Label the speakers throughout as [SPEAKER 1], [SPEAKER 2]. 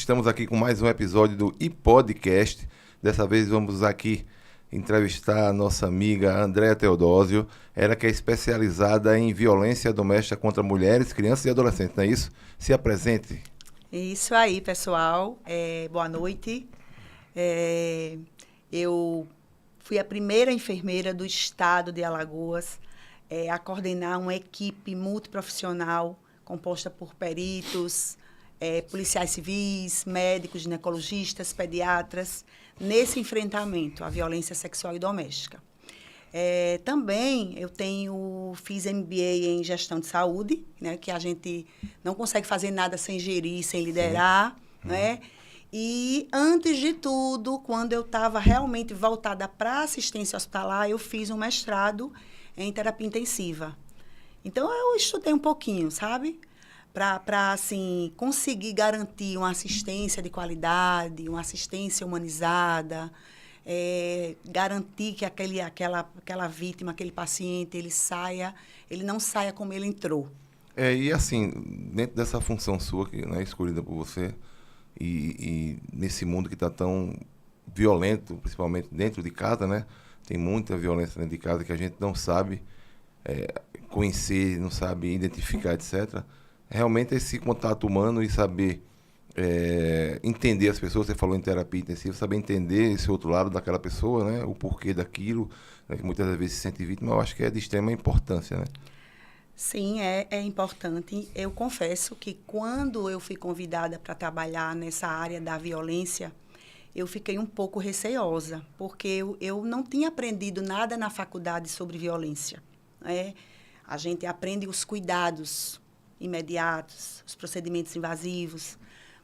[SPEAKER 1] estamos aqui com mais um episódio do iPodcast. Dessa vez vamos aqui entrevistar a nossa amiga Andréa Teodósio, ela que é especializada em violência doméstica contra mulheres, crianças e adolescentes, não é isso? Se apresente.
[SPEAKER 2] Isso aí, pessoal. Boa noite. Eu fui a primeira enfermeira do estado de Alagoas a coordenar uma equipe multiprofissional composta por peritos, policiais civis, médicos, ginecologistas, pediatras, nesse enfrentamento à violência sexual e doméstica. Também eu fiz MBA em gestão de saúde, né, que a gente não consegue fazer nada sem gerir, sem liderar, né? E, antes de tudo, quando eu estava realmente voltada para assistência hospitalar, eu fiz um mestrado em terapia intensiva. Então, eu estudei um pouquinho, sabe? Para assim, conseguir garantir uma assistência de qualidade, uma assistência humanizada, garantir que aquela vítima, aquele paciente, ele não saia como ele entrou.
[SPEAKER 1] E assim, dentro dessa função sua, que é escolhida por você, e nesse mundo que está tão violento, principalmente dentro de casa, né? Tem muita violência dentro de casa que a gente não sabe conhecer, não sabe identificar, etc. Realmente esse contato humano e saber entender as pessoas, você falou em terapia intensiva, saber entender esse outro lado daquela pessoa, né? O porquê daquilo, né? Que muitas vezes se sente vítima, eu acho que é de extrema importância, né?
[SPEAKER 2] Sim, é importante. Eu confesso que quando eu fui convidada para trabalhar nessa área da violência, eu fiquei um pouco receosa, porque eu não tinha aprendido nada na faculdade sobre violência, né? A gente aprende os cuidados imediatos, os procedimentos invasivos,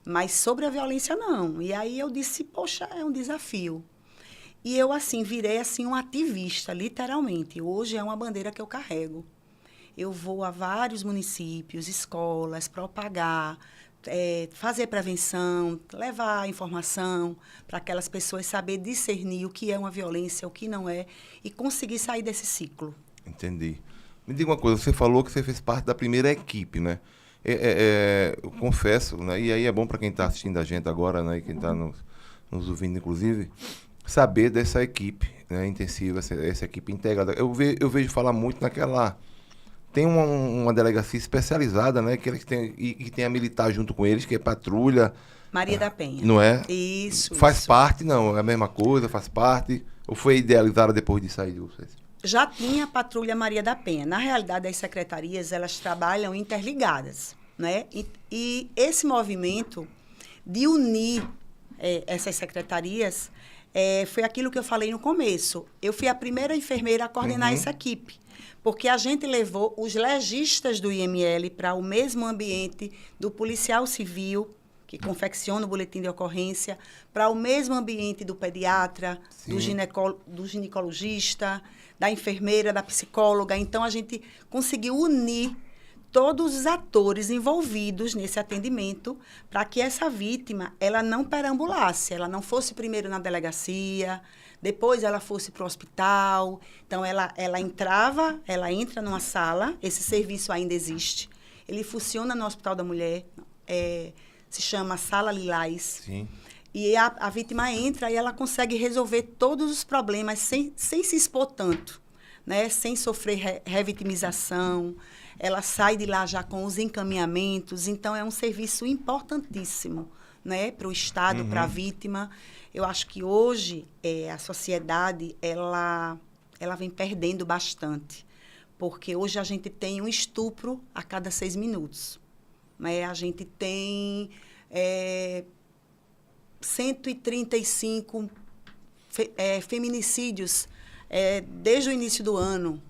[SPEAKER 2] mas sobre a violência não. E aí eu disse, poxa, é um desafio. E eu, assim, virei assim, uma ativista, literalmente. Hoje é uma bandeira que eu carrego. Eu vou a vários municípios, escolas, propagar, fazer prevenção, levar informação para aquelas pessoas saber discernir o que é uma violência, o que não é, e conseguir sair desse ciclo.
[SPEAKER 1] Entendi. Me diga uma coisa, você falou que você fez parte da primeira equipe, né? Eu confesso, né? E aí é bom para quem está assistindo a gente agora, né? E quem está nos ouvindo, inclusive, saber dessa equipe, né, intensiva, essa equipe integrada. Eu vejo falar muito naquela... Tem uma delegacia especializada, né? Que tem a militar junto com eles, que é patrulha.
[SPEAKER 2] Maria da Penha.
[SPEAKER 1] Não é?
[SPEAKER 2] Isso.
[SPEAKER 1] Faz parte, não? É a mesma coisa, faz parte? Ou foi idealizada depois de sair de vocês?
[SPEAKER 2] Já tinha a Patrulha Maria da Penha. Na realidade, as secretarias, elas trabalham interligadas, né? E esse movimento de unir essas secretarias foi aquilo que eu falei no começo. Eu fui a primeira enfermeira a coordenar essa equipe, porque a gente levou os legistas do IML para o mesmo ambiente do policial civil, que confecciona o boletim de ocorrência, para o mesmo ambiente do pediatra, do ginecologista, da enfermeira, da psicóloga. Então, a gente conseguiu unir todos os atores envolvidos nesse atendimento para que essa vítima ela não perambulasse, ela não fosse primeiro na delegacia, depois ela fosse para o hospital. Então, ela entra numa sala, esse serviço ainda existe, ele funciona no Hospital da Mulher, se chama Sala Lilás.
[SPEAKER 1] Sim.
[SPEAKER 2] E a vítima entra e ela consegue resolver todos os problemas sem se expor tanto, né? Sem sofrer revitimização. Ela sai de lá já com os encaminhamentos. Então, é um serviço importantíssimo, né? Para o Estado, para a vítima. Eu acho que hoje a sociedade ela vem perdendo bastante, porque hoje a gente tem um estupro a cada 6 minutos. Né? A gente tem 135 feminicídios desde o início do ano.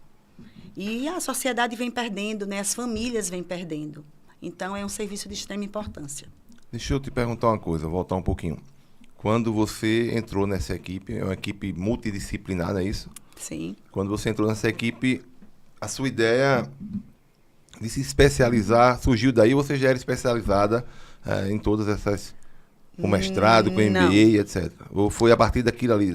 [SPEAKER 2] E a sociedade vem perdendo, né? As famílias vêm perdendo. Então, é um serviço de extrema importância.
[SPEAKER 1] Deixa eu te perguntar uma coisa, voltar um pouquinho. Quando você entrou nessa equipe, é uma equipe multidisciplinar, não é isso?
[SPEAKER 2] Sim.
[SPEAKER 1] Quando você entrou nessa equipe, a sua ideia de se especializar surgiu daí, ou você já era especializada em todas essas, com mestrado, com MBA, etc. Ou foi a partir daquilo ali?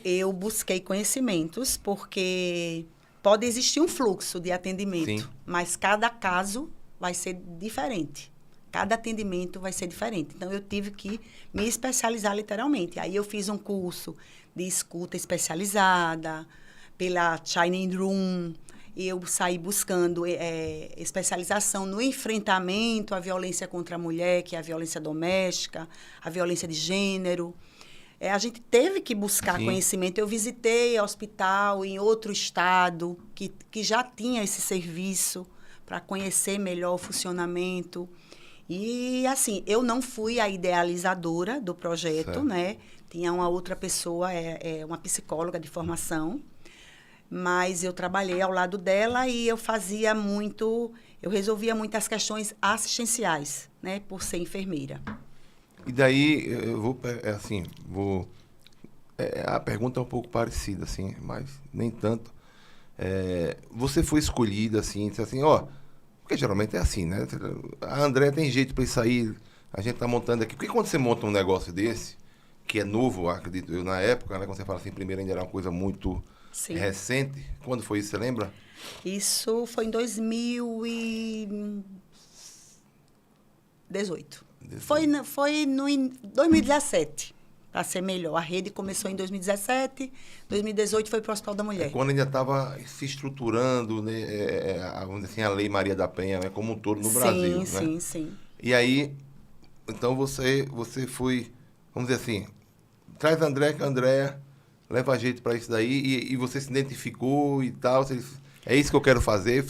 [SPEAKER 2] Eu busquei conhecimentos, porque pode existir um fluxo de atendimento, mas cada caso vai ser diferente, Cada atendimento vai ser diferente. Então, eu tive que me especializar literalmente. Aí, eu fiz um curso de escuta especializada pela China Room. Eu saí buscando especialização no enfrentamento à violência contra a mulher, que é a violência doméstica, a violência de gênero. A gente teve que buscar conhecimento. Eu visitei hospital em outro estado que já tinha esse serviço para conhecer melhor o funcionamento. E, assim, eu não fui a idealizadora do projeto, né? Tinha uma outra pessoa, uma psicóloga de formação, mas eu trabalhei ao lado dela e eu resolvia muitas questões assistenciais, né? Por ser enfermeira.
[SPEAKER 1] E daí, a pergunta é um pouco parecida, assim, mas nem tanto. Você foi escolhida, assim, disse assim, porque geralmente é assim, né? A Andréia tem jeito para isso aí, a gente tá montando aqui. Porque quando você monta um negócio desse, que é novo, acredito eu, na época, né? Quando você fala assim, primeiro ainda era uma coisa muito recente. Quando foi isso, você lembra?
[SPEAKER 2] Isso foi em 2018. Foi em 2017, para ser melhor. A rede começou em 2017, 2018 foi para o Hospital da Mulher.
[SPEAKER 1] Quando ainda estava se estruturando, né, vamos dizer assim, a Lei Maria da Penha, né, como um todo no Brasil. Né?
[SPEAKER 2] Sim.
[SPEAKER 1] E aí, então você foi, vamos dizer assim, traz a Andréia, que a Andréia leva jeito para isso daí, e você se identificou e tal. É isso que eu quero fazer?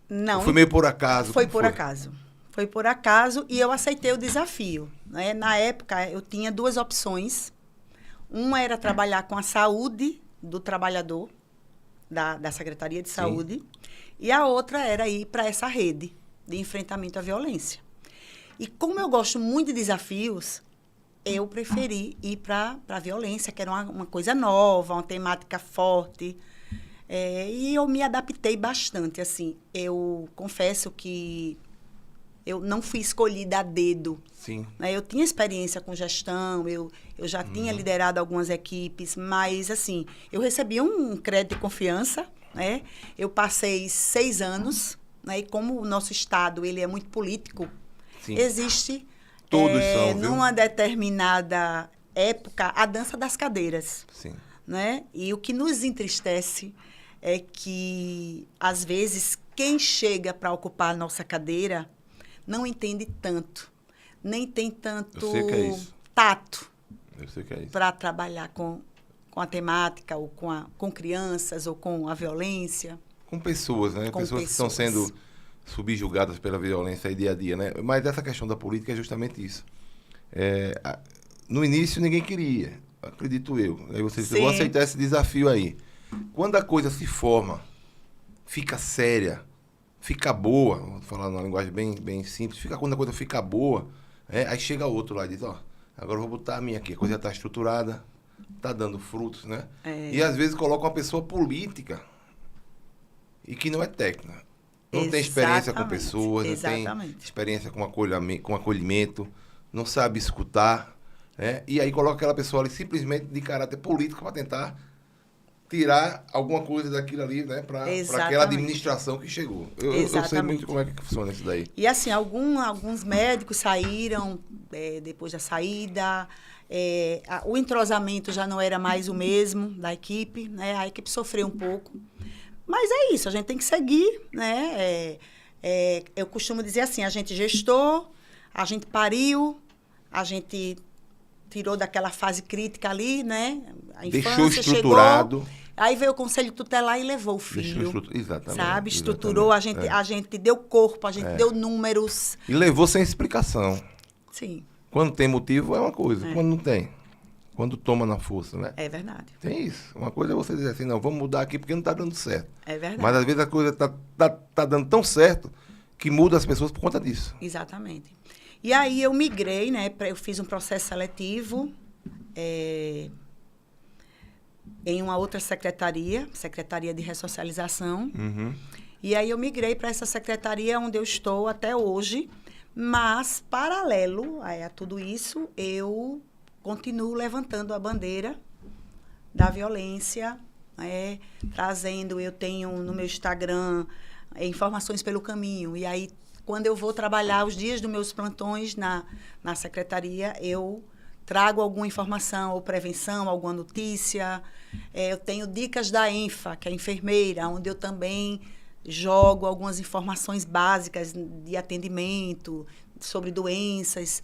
[SPEAKER 2] Não.
[SPEAKER 1] Foi meio por acaso?
[SPEAKER 2] Foi por acaso. Foi por acaso e eu aceitei o desafio. Né? Na época, eu tinha duas opções. Uma era trabalhar com a saúde do trabalhador, da Secretaria de Saúde, e a outra era ir para essa rede de enfrentamento à violência. E como eu gosto muito de desafios, eu preferi ir para a violência, que era uma coisa nova, uma temática forte. E eu me adaptei bastante. Assim, eu confesso que eu não fui escolhida a dedo.
[SPEAKER 1] Sim.
[SPEAKER 2] Né? Eu tinha experiência com gestão, eu já tinha liderado algumas equipes, mas, assim, eu recebi um crédito de confiança, né? Eu passei 6 anos, né? E como o nosso Estado ele é muito político, existe, numa determinada época, a dança das cadeiras.
[SPEAKER 1] Sim.
[SPEAKER 2] Né? E o que nos entristece é que, às vezes, quem chega para ocupar a nossa cadeira não entende tanto, nem tem tanto tato para trabalhar com a temática, ou com crianças, ou com a violência.
[SPEAKER 1] Com pessoas, né? Pessoas que estão sendo subjugadas pela violência aí dia a dia, né? Mas essa questão da política é justamente isso. No início, ninguém queria, acredito eu. Aí você disse, eu vou aceitar esse desafio aí. Quando a coisa se forma, fica séria, fica boa, vou falar numa linguagem bem simples, quando a coisa fica boa, aí chega outro lá e diz, agora eu vou botar a minha aqui, a coisa já está estruturada, está dando frutos, né? E às vezes coloca uma pessoa política e que não é técnica. Não tem experiência com pessoas, não tem experiência com acolhimento, não sabe escutar, né? E aí coloca aquela pessoa ali simplesmente de caráter político para tentar tirar alguma coisa daquilo ali, né, para aquela administração que chegou. Eu sei muito como é que funciona isso daí.
[SPEAKER 2] E assim, alguns médicos saíram depois da saída, o entrosamento já não era mais o mesmo da equipe, né, a equipe sofreu um pouco. Mas é isso, a gente tem que seguir, né, eu costumo dizer assim, a gente gestou, a gente pariu, a gente tirou daquela fase crítica ali, né? A infância
[SPEAKER 1] deixou estruturado.
[SPEAKER 2] Chegou, aí veio o conselho tutelar e levou o filho.
[SPEAKER 1] Exatamente.
[SPEAKER 2] Sabe? Estruturou, a gente deu corpo, a gente deu números.
[SPEAKER 1] E levou sem explicação.
[SPEAKER 2] Sim.
[SPEAKER 1] Quando tem motivo é uma coisa, quando não tem. Quando toma na força, né?
[SPEAKER 2] É verdade.
[SPEAKER 1] Tem isso. Uma coisa é você dizer assim, não, vamos mudar aqui porque não está dando certo.
[SPEAKER 2] É verdade.
[SPEAKER 1] Mas às vezes a coisa tá dando tão certo que muda as pessoas por conta disso.
[SPEAKER 2] Exatamente. E aí eu migrei, né? Eu fiz um processo seletivo em uma outra secretaria de ressocialização. E aí eu migrei para essa secretaria onde eu estou até hoje. Mas, paralelo a tudo isso, eu continuo levantando a bandeira da violência, trazendo, eu tenho no meu Instagram informações pelo caminho. E aí quando eu vou trabalhar os dias dos meus plantões na secretaria, eu trago alguma informação ou prevenção, alguma notícia. Eu tenho dicas da ENFA, que é a enfermeira, onde eu também jogo algumas informações básicas de atendimento, sobre doenças,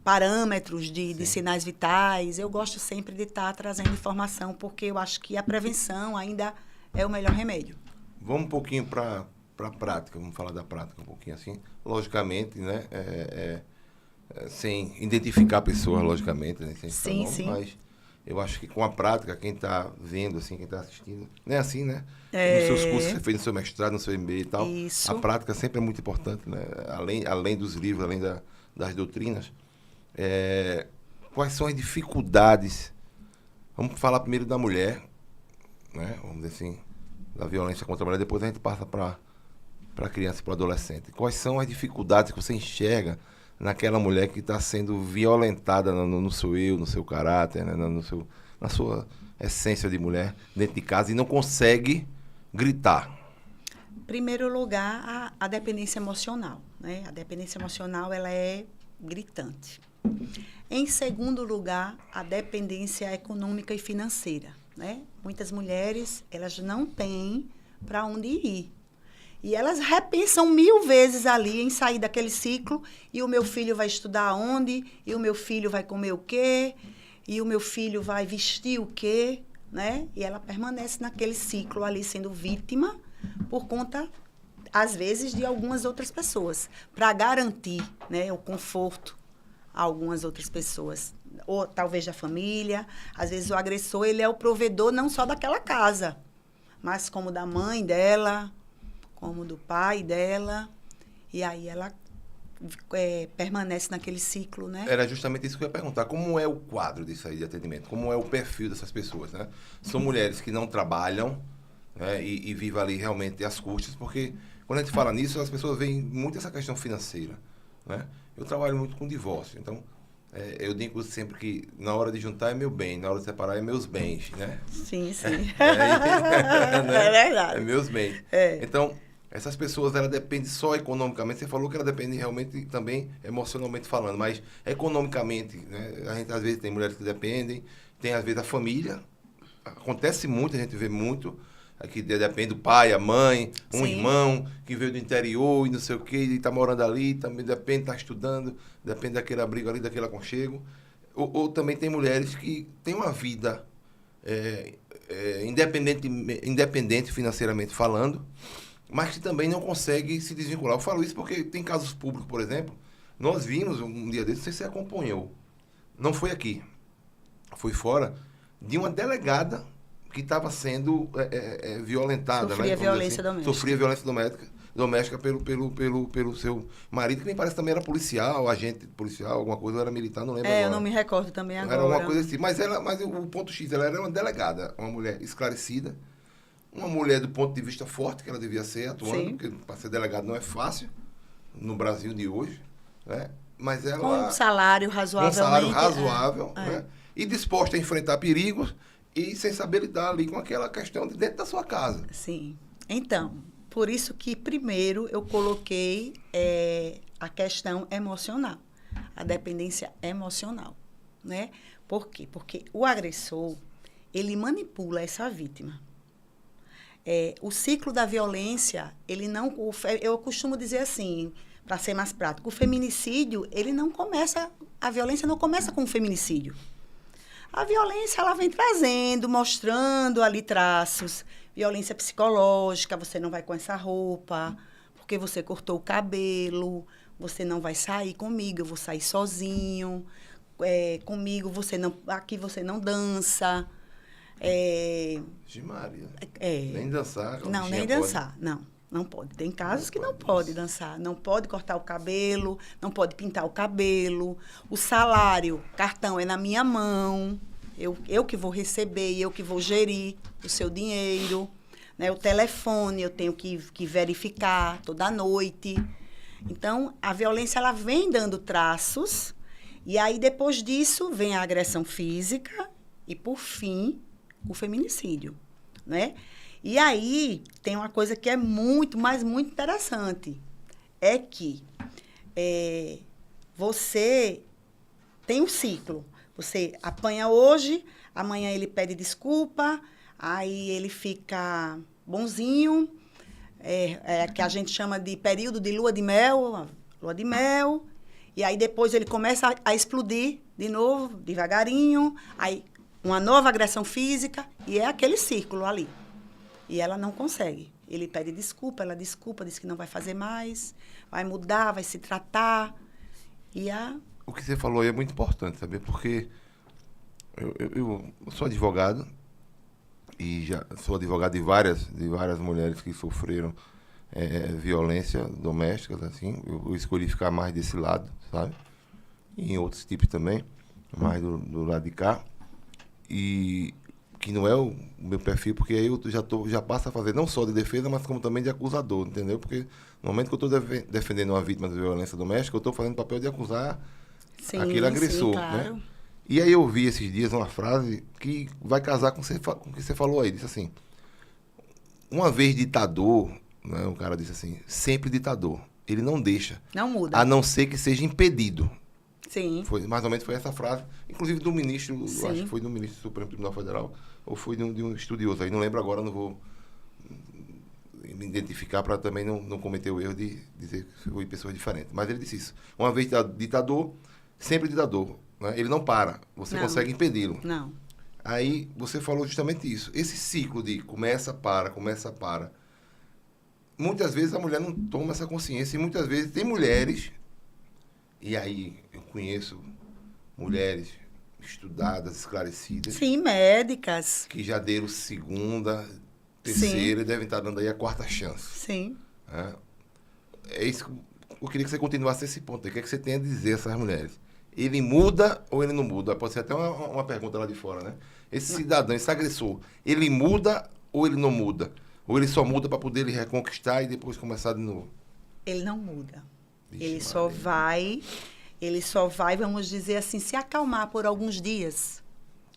[SPEAKER 2] parâmetros de sinais vitais. Eu gosto sempre de estar trazendo informação, porque eu acho que a prevenção ainda é o melhor remédio.
[SPEAKER 1] Vamos um pouquinho para a prática, vamos falar da prática um pouquinho assim. Logicamente, né? Sem identificar a pessoa, logicamente, né? Sem citar nome,
[SPEAKER 2] sim.
[SPEAKER 1] Mas eu acho que com a prática, quem está vendo, assim, quem está assistindo, não é assim, né? Nos seus cursos que você fez no seu mestrado, no seu MBA e tal,
[SPEAKER 2] Isso.
[SPEAKER 1] a prática sempre é muito importante, né? Além dos livros, além das doutrinas. Quais são as dificuldades? Vamos falar primeiro da mulher, né? Vamos dizer assim, da violência contra a mulher, depois a gente passa para a criança e para o adolescente. Quais são as dificuldades que você enxerga naquela mulher que está sendo violentada no seu eu, no seu caráter, né? Na sua essência de mulher, dentro de casa, e não consegue gritar?
[SPEAKER 2] Em primeiro lugar, a dependência emocional, né? A dependência emocional, ela é gritante. Em segundo lugar, a dependência econômica e financeira, né? Muitas mulheres, elas não têm para onde ir. E elas repensam 1000 vezes ali em sair daquele ciclo, e o meu filho vai estudar onde, e o meu filho vai comer o quê, e o meu filho vai vestir o quê, né? E ela permanece naquele ciclo ali, sendo vítima por conta, às vezes, de algumas outras pessoas, para garantir, né, o conforto a algumas outras pessoas, ou talvez da família. Às vezes o agressor, ele é o provedor não só daquela casa, mas como da mãe dela, como do pai dela, e aí ela permanece naquele ciclo, né?
[SPEAKER 1] Era justamente isso que eu ia perguntar. Como é o quadro disso aí de atendimento? Como é o perfil dessas pessoas, né? São mulheres que não trabalham, né? E vivem ali realmente às custas, porque quando a gente fala nisso, as pessoas veem muito essa questão financeira, né? Eu trabalho muito com divórcio, então eu digo sempre que na hora de juntar é meu bem, na hora de separar é meus bens, né?
[SPEAKER 2] Sim, sim.
[SPEAKER 1] Né?
[SPEAKER 2] É verdade.
[SPEAKER 1] É meus bens. Então, essas pessoas, ela depende só economicamente. Você falou que ela depende realmente também emocionalmente falando, mas economicamente, né? A gente às vezes tem mulheres que dependem, tem às vezes a família. Acontece muito, a gente vê muito, que depende do pai, a mãe, um irmão que veio do interior e não sei o quê, e está morando ali, também depende, está estudando, depende daquele abrigo ali, daquele aconchego. Ou também tem mulheres que têm uma vida independente financeiramente falando, mas que também não consegue se desvincular. Eu falo isso porque tem casos públicos, por exemplo. Nós vimos um dia desses, não sei se você acompanhou, não foi aqui, foi fora, de uma delegada que estava sendo violentada.
[SPEAKER 2] Sofria violência
[SPEAKER 1] assim,
[SPEAKER 2] doméstica.
[SPEAKER 1] Sofria violência doméstica pelo seu marido, que me parece também era policial, agente policial, alguma coisa, ou era militar, não lembro agora.
[SPEAKER 2] Eu não me recordo também agora.
[SPEAKER 1] Era uma coisa assim. Mas o ponto X, ela era uma delegada, uma mulher esclarecida, uma mulher do ponto de vista forte, que ela devia ser, atuando,
[SPEAKER 2] Sim.
[SPEAKER 1] porque para ser delegado não é fácil, no Brasil de hoje, né? Mas ela...
[SPEAKER 2] Com um salário razoável.
[SPEAKER 1] Né? E disposta a enfrentar perigos e sem saber lidar ali com aquela questão de dentro da sua casa.
[SPEAKER 2] Sim. Então, por isso que primeiro eu coloquei a questão emocional, a dependência emocional, né? Por quê? Porque o agressor, ele manipula essa vítima. O ciclo da violência, ele não... Eu costumo dizer assim, para ser mais prático, o feminicídio, a violência não começa com o feminicídio. A violência, ela vem trazendo, mostrando ali traços. Violência psicológica, você não vai com essa roupa, porque você cortou o cabelo, você não vai sair comigo, eu vou sair sozinho, comigo aqui você não dança.
[SPEAKER 1] Maria. Nem dançar.
[SPEAKER 2] Não, nem dançar, não pode. Tem casos que não pode dançar, não pode cortar o cabelo, não pode pintar o cabelo. O salário, cartão é na minha mão, eu que vou receber e eu que vou gerir o seu dinheiro. Né? O telefone eu tenho que verificar toda noite. Então, a violência ela vem dando traços, e aí depois disso vem a agressão física e, por fim, o feminicídio, né? E aí, tem uma coisa que é muito, mas muito interessante. É que você tem um ciclo. Você apanha hoje, amanhã ele pede desculpa, aí ele fica bonzinho, que a gente chama de período de lua de mel, e aí depois ele começa a explodir de novo, devagarinho, aí uma nova agressão física, e é aquele círculo ali. E ela não consegue. Ele pede desculpa, ela desculpa, diz que não vai fazer mais, vai mudar, vai se tratar.
[SPEAKER 1] O que você falou aí é muito importante, sabe? Porque eu sou advogado e já sou advogado de várias mulheres que sofreram violência doméstica, assim. Eu escolhi ficar mais desse lado, sabe? E em outros tipos também, mais do lado de cá. E que não é o meu perfil, porque aí eu já passo a fazer não só de defesa, mas como também de acusador, entendeu? Porque no momento que eu estou defendendo uma vítima de violência doméstica, eu estou fazendo o papel de acusar aquele agressor, sim, claro, né? E aí eu vi esses dias uma frase que vai casar com o que você falou aí. Disse assim, uma vez ditador, né, o cara disse assim, sempre ditador. Ele não deixa.
[SPEAKER 2] Não muda.
[SPEAKER 1] A não ser que seja impedido.
[SPEAKER 2] Sim.
[SPEAKER 1] Mais ou menos foi essa frase, inclusive do ministro,
[SPEAKER 2] sim,
[SPEAKER 1] acho que foi do ministro do Supremo Tribunal Federal, ou foi de um estudioso aí, não lembro agora, não vou me identificar para também não cometer o erro de dizer que foi pessoas diferentes. Mas ele disse isso. Uma vez ditador, sempre ditador. Né? Ele não para. Você consegue impedi-lo.
[SPEAKER 2] Não.
[SPEAKER 1] Aí você falou justamente isso. Esse ciclo de começa, para. Muitas vezes a mulher não toma essa consciência. E muitas vezes tem mulheres, e aí eu conheço mulheres estudadas, esclarecidas.
[SPEAKER 2] Sim, médicas.
[SPEAKER 1] Que já deram segunda, terceira, e devem estar dando aí a quarta chance.
[SPEAKER 2] Sim.
[SPEAKER 1] É isso que eu queria que você continuasse esse ponto aí. O que é que você tem a dizer a essas mulheres? Ele muda ou ele não muda? Pode ser até uma pergunta lá de fora, né? Esse cidadão, esse agressor, ele muda ou ele não muda? Ou ele só muda para poder ele reconquistar e depois começar de novo?
[SPEAKER 2] Ele não muda.
[SPEAKER 1] Vixe,
[SPEAKER 2] Ele só vai, vamos dizer assim, se acalmar por alguns dias,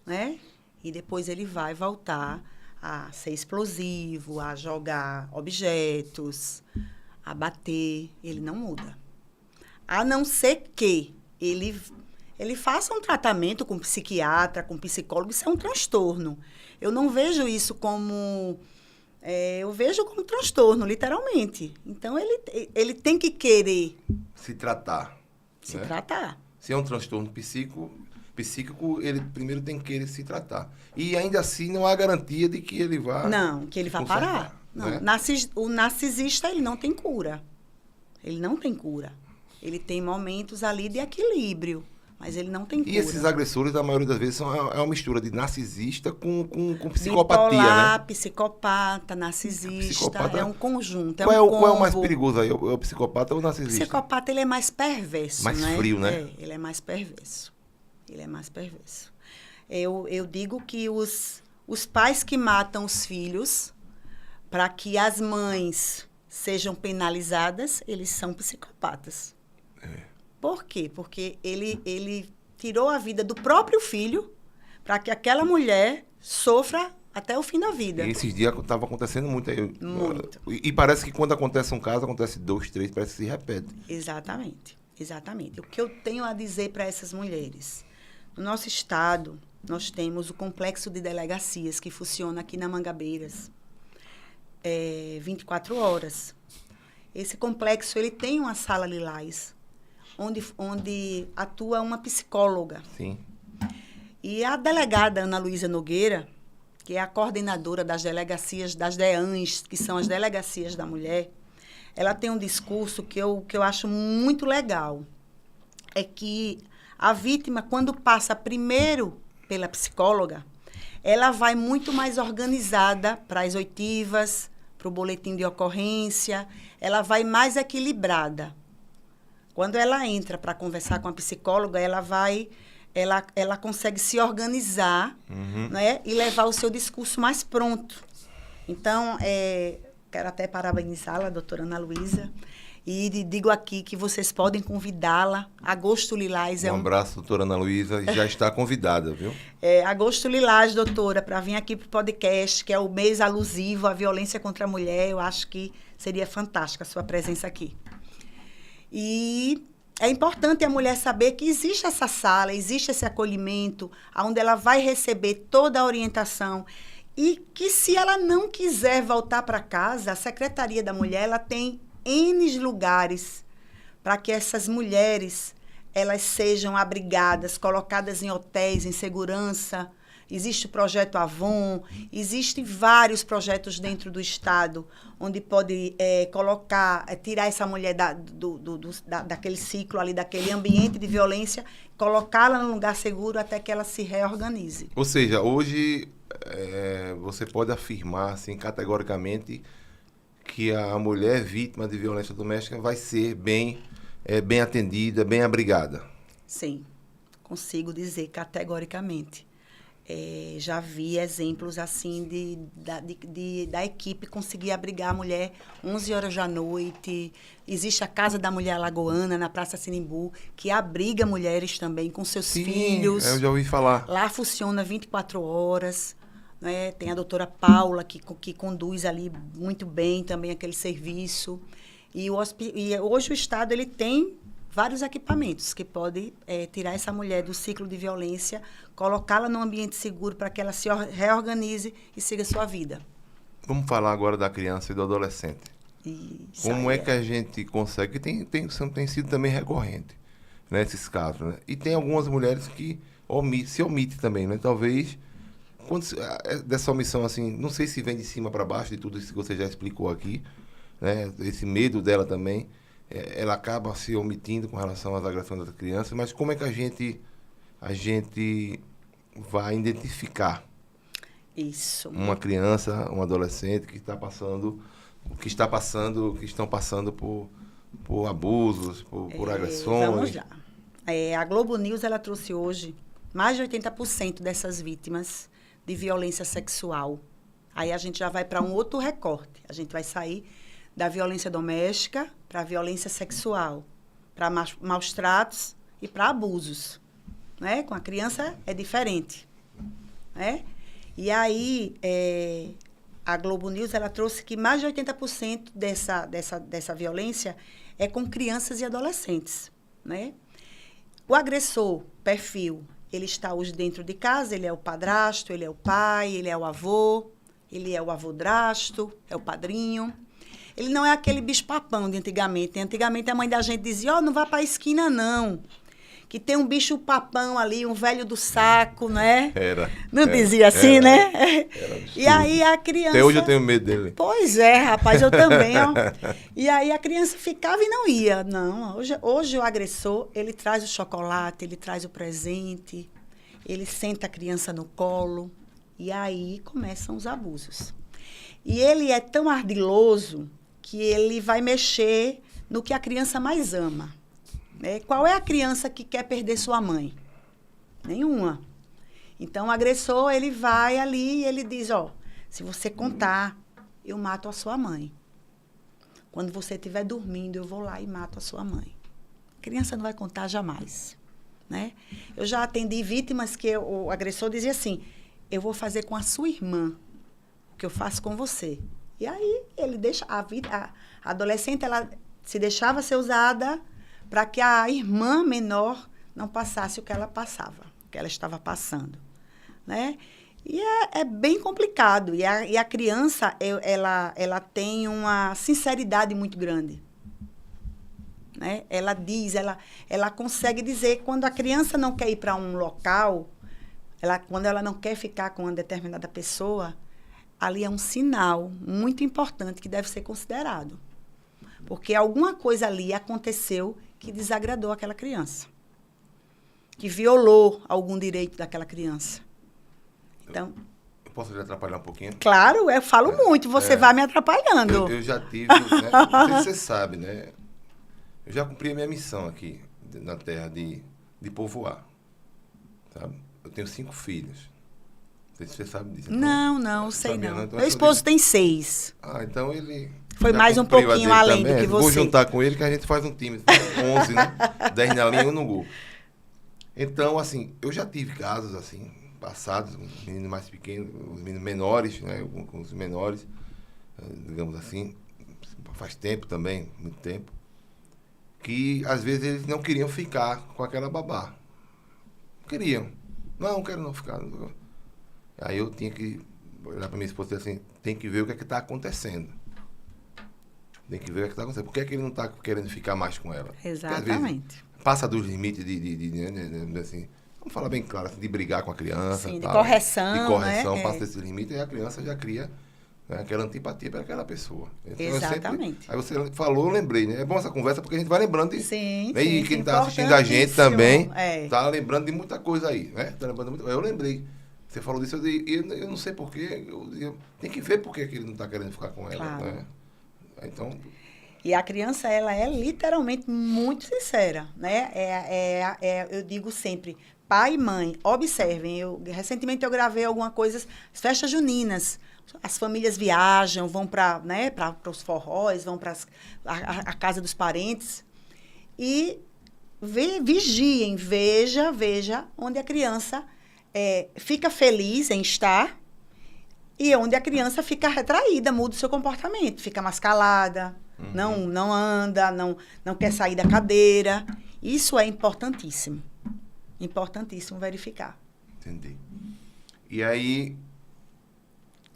[SPEAKER 2] né? E depois ele vai voltar a ser explosivo, a jogar objetos, a bater. Ele não muda. A não ser que ele faça um tratamento com psiquiatra, com psicólogo. Isso é um transtorno. Eu não vejo isso como... eu vejo como transtorno, literalmente. Então, ele tem que querer...
[SPEAKER 1] Se tratar.
[SPEAKER 2] Se tratar.
[SPEAKER 1] Se é um transtorno psíquico, ele primeiro tem que querer se tratar. E ainda assim não há garantia de que ele vá...
[SPEAKER 2] Não, que ele vá parar. Não. Né? O narcisista, ele não tem cura. Ele não tem cura. Ele tem momentos ali de equilíbrio, mas ele não tem cura.
[SPEAKER 1] E esses agressores, a maioria das vezes, é uma mistura de narcisista com psicopatia,
[SPEAKER 2] bipolar,
[SPEAKER 1] né?
[SPEAKER 2] psicopata, narcisista, é um conjunto,
[SPEAKER 1] qual é o mais perigoso aí? É o psicopata ou o narcisista?
[SPEAKER 2] O psicopata, ele é mais perverso,
[SPEAKER 1] mais frio, né?
[SPEAKER 2] Ele é mais perverso. Eu digo que os pais que matam os filhos para que as mães sejam penalizadas, eles são psicopatas. Por quê? Porque ele tirou a vida do próprio filho para que aquela mulher sofra até o fim da vida.
[SPEAKER 1] E esses dias estava acontecendo muito aí.
[SPEAKER 2] Muito.
[SPEAKER 1] E parece que quando acontece um caso, acontece 2, 3, parece que se repete.
[SPEAKER 2] Exatamente. O que eu tenho a dizer para essas mulheres? No nosso estado, nós temos o complexo de delegacias que funciona aqui na Mangabeiras. 24 horas. Esse complexo, ele tem uma sala lilás, onde atua uma psicóloga.
[SPEAKER 1] Sim.
[SPEAKER 2] E a delegada Ana Luísa Nogueira, que é a coordenadora das delegacias, das DEANs, que são as delegacias da mulher, ela tem um discurso que eu acho muito legal. É que a vítima, quando passa primeiro pela psicóloga, ela vai muito mais organizada para as oitivas, para o boletim de ocorrência, ela vai mais equilibrada. Quando ela entra para conversar com a psicóloga, ela consegue se organizar, né, e levar o seu discurso mais pronto. Então, quero até parabenizá-la, a doutora Ana Luísa. E digo aqui que vocês podem convidá-la. Agosto Lilás
[SPEAKER 1] Um abraço, doutora Ana Luísa, já está convidada, viu?
[SPEAKER 2] Agosto Lilás, doutora, para vir aqui para o podcast, que é o mês alusivo à violência contra a mulher. Eu acho que seria fantástica a sua presença aqui. E é importante a mulher saber que existe essa sala, existe esse acolhimento, onde ela vai receber toda a orientação. E que se ela não quiser voltar para casa, a Secretaria da Mulher ela tem N lugares para que essas mulheres elas sejam abrigadas, colocadas em hotéis, em segurança. Existe o projeto Avon, existem vários projetos dentro do Estado, onde pode tirar essa mulher daquele ciclo ali, daquele ambiente de violência, colocá-la num lugar seguro até que ela se reorganize.
[SPEAKER 1] Ou seja, hoje você pode afirmar assim, categoricamente que a mulher vítima de violência doméstica vai ser bem atendida, bem abrigada.
[SPEAKER 2] Sim, consigo dizer categoricamente. Já vi exemplos assim da equipe conseguir abrigar a mulher 11 horas da noite. Existe a Casa da Mulher Alagoana, na Praça Sinimbu, que abriga mulheres também com seus filhos.
[SPEAKER 1] Eu já ouvi falar.
[SPEAKER 2] Lá funciona 24 horas. Né? Tem a doutora Paula, que conduz ali muito bem também aquele serviço. E hoje o Estado ele tem vários equipamentos que podem tirar essa mulher do ciclo de violência, colocá-la num ambiente seguro para que ela se reorganize e siga a sua vida.
[SPEAKER 1] Vamos falar agora da criança e do adolescente.
[SPEAKER 2] Isso
[SPEAKER 1] Como é que a gente consegue? Tem sido também recorrente, né, esses casos. Né? E tem algumas mulheres que se omitem também. Né? Talvez, dessa omissão, assim, não sei se vem de cima para baixo de tudo isso que você já explicou aqui, né? Esse medo dela também. Ela acaba se omitindo com relação às agressões das crianças, mas como é que a gente vai identificar uma criança, um adolescente que estão passando por abusos, por agressões?
[SPEAKER 2] Vamos lá. A Globo News ela trouxe hoje mais de 80% dessas vítimas de violência sexual. Aí a gente já vai para um outro recorte. A gente vai sair da violência doméstica para a violência sexual, para maus tratos e para abusos. Né? Com a criança é diferente. Né? E aí, a Globo News ela trouxe que mais de 80% dessa violência é com crianças e adolescentes. Né? O agressor, perfil, ele está hoje dentro de casa, ele é o padrasto, ele é o pai, ele é o avô, ele é o avô-drasto, é o padrinho. Ele não é aquele bicho-papão de antigamente. Antigamente a mãe da gente dizia, não vá para a esquina, não. Que tem um bicho-papão ali, um velho do saco, né? Não dizia assim, né?
[SPEAKER 1] Era
[SPEAKER 2] e aí a criança...
[SPEAKER 1] Até hoje eu tenho medo dele.
[SPEAKER 2] Pois é, rapaz, eu também. Ó. E aí a criança ficava e não ia. Não, hoje o agressor, ele traz o chocolate, ele traz o presente, ele senta a criança no colo. E aí começam os abusos. E ele é tão ardiloso que ele vai mexer no que a criança mais ama. Né? Qual é a criança que quer perder sua mãe? Nenhuma. Então, o agressor, ele vai ali e ele diz, se você contar, eu mato a sua mãe. Quando você estiver dormindo, eu vou lá e mato a sua mãe. A criança não vai contar jamais. Né? Eu já atendi vítimas que o agressor dizia assim, eu vou fazer com a sua irmã o que eu faço com você. E aí, ele deixa a adolescente, ela se deixava ser usada para que a irmã menor não passasse o que ela passava, o que ela estava passando. Né? E é bem complicado. E a criança, ela tem uma sinceridade muito grande. Né? Ela diz, ela consegue dizer, quando a criança não quer ir para um local, quando ela não quer ficar com uma determinada pessoa, ali é um sinal muito importante que deve ser considerado. Porque alguma coisa ali aconteceu que desagradou aquela criança. Que violou algum direito daquela criança. Então...
[SPEAKER 1] Eu posso lhe atrapalhar um pouquinho?
[SPEAKER 2] Claro, eu falo muito, você vai me atrapalhando.
[SPEAKER 1] Eu já tive, né? Não sei se você sabe, né? Eu já cumpri a minha missão aqui na terra de povoar. Sabe? Eu tenho 5 filhos. Não sei se você sabe disso.
[SPEAKER 2] Não, sei não.
[SPEAKER 1] Então,
[SPEAKER 2] Meu esposo tem 6.
[SPEAKER 1] Então ele
[SPEAKER 2] Foi
[SPEAKER 1] Já
[SPEAKER 2] mais um
[SPEAKER 1] cumpriu a
[SPEAKER 2] pouquinho
[SPEAKER 1] dele
[SPEAKER 2] além
[SPEAKER 1] também.
[SPEAKER 2] do que
[SPEAKER 1] Vou
[SPEAKER 2] você.
[SPEAKER 1] juntar com ele que a gente faz um time. 11, né? 10 na linha e 1 no gol. Então, assim, eu já tive casos, assim, passados, os meninos mais pequenos, os meninos menores, né? Com os menores, digamos assim, faz tempo também, muito tempo, que às vezes eles não queriam ficar com aquela babá. Não queriam. Não quero não ficar. Aí eu tinha que olhar para minha esposa e dizer assim, tem que ver o que é que está acontecendo. Tem que ver o que é que está acontecendo. Por que é que ele não está querendo ficar mais com ela?
[SPEAKER 2] Exatamente.
[SPEAKER 1] Passa dos limites assim, vamos falar bem claro, assim, de brigar com a criança.
[SPEAKER 2] Sim, de
[SPEAKER 1] tal,
[SPEAKER 2] correção,
[SPEAKER 1] de correção,
[SPEAKER 2] né?
[SPEAKER 1] passa desse limite e a criança já cria, né, aquela antipatia para aquela pessoa. Então,
[SPEAKER 2] Exatamente.
[SPEAKER 1] aí você falou, eu lembrei, né? É bom essa conversa porque a gente vai lembrando de...
[SPEAKER 2] Sim,
[SPEAKER 1] né,
[SPEAKER 2] sim,
[SPEAKER 1] e quem está assistindo a gente
[SPEAKER 2] importantíssimo.
[SPEAKER 1] também
[SPEAKER 2] É.
[SPEAKER 1] tá lembrando de muita coisa aí, né? Tá lembrando de muita... Eu lembrei. Você falou disso, eu não sei porquê, tem que ver por que ele não está querendo ficar com ela,
[SPEAKER 2] Claro.
[SPEAKER 1] né? Então...
[SPEAKER 2] E a criança, ela é literalmente muito sincera, né? Eu digo sempre, pai e mãe, observem. Recentemente eu gravei algumas coisas, festas juninas. As famílias viajam, vão para, né, para os forróis, vão para a casa dos parentes. E vigiem, veja onde a criança fica feliz em estar e onde a criança fica retraída, muda o seu comportamento, fica mais calada. Não anda, não quer sair da cadeira. Isso é importantíssimo. Importantíssimo verificar.
[SPEAKER 1] Entendi. E aí,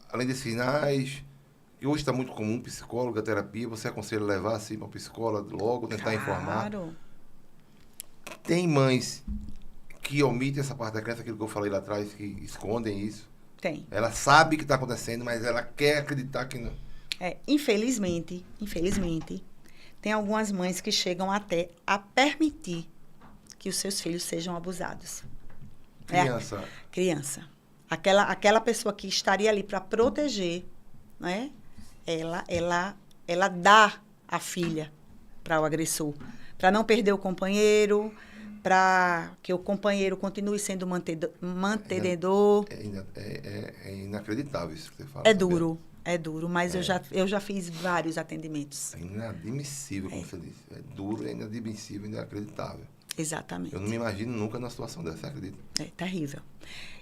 [SPEAKER 1] além desses sinais, que hoje está muito comum, psicóloga, terapia, você aconselha levar assim para o psicólogo logo, tentar informar?
[SPEAKER 2] Claro.
[SPEAKER 1] Tem mães que omitem essa parte da criança, aquilo que eu falei lá atrás, que escondem isso.
[SPEAKER 2] Tem.
[SPEAKER 1] Ela sabe que está acontecendo, mas ela quer acreditar que não.
[SPEAKER 2] Infelizmente, tem algumas mães que chegam até a permitir que os seus filhos sejam abusados.
[SPEAKER 1] Criança.
[SPEAKER 2] Criança. Aquela pessoa que estaria ali para proteger, né? Ela dá a filha para o agressor, para não perder o companheiro, para que o companheiro continue sendo mantenedor.
[SPEAKER 1] É inacreditável isso que você fala.
[SPEAKER 2] É duro. É duro, mas eu já fiz vários atendimentos.
[SPEAKER 1] É inadmissível, como você disse. É duro, é inadmissível, inacreditável.
[SPEAKER 2] Exatamente.
[SPEAKER 1] Eu não me imagino nunca numa situação dessa, você acredita?
[SPEAKER 2] É terrível.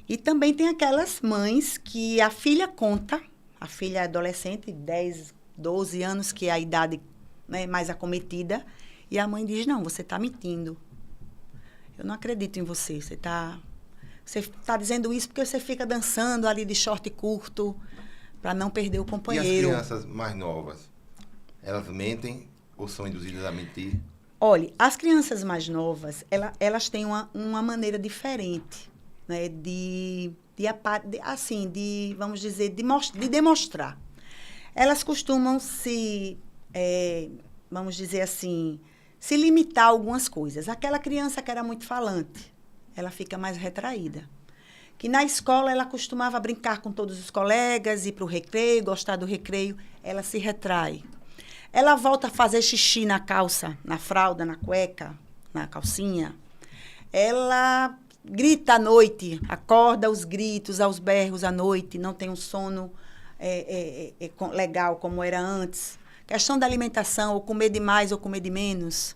[SPEAKER 2] E também tem aquelas mães que a filha conta, a filha é adolescente, 10, 12 anos, que é a idade, né, mais acometida, e a mãe diz, não, você está mentindo. Eu não acredito em você. Você tá dizendo isso porque você fica dançando ali de short curto, para não perder o companheiro.
[SPEAKER 1] E as crianças mais novas, elas mentem ou são induzidas a mentir?
[SPEAKER 2] Olha, as crianças mais novas, elas têm uma maneira diferente, né, vamos dizer, de demonstrar. Elas costumam vamos dizer assim, se limitar a algumas coisas. Aquela criança que era muito falante, ela fica mais retraída. Que na escola ela costumava brincar com todos os colegas, ir para o recreio, gostar do recreio, ela se retrai. Ela volta a fazer xixi na calça, na fralda, na cueca, na calcinha. Ela grita à noite, acorda aos gritos, aos berros à noite, não tem um sono legal como era antes. Questão da alimentação, ou comer demais ou comer de menos.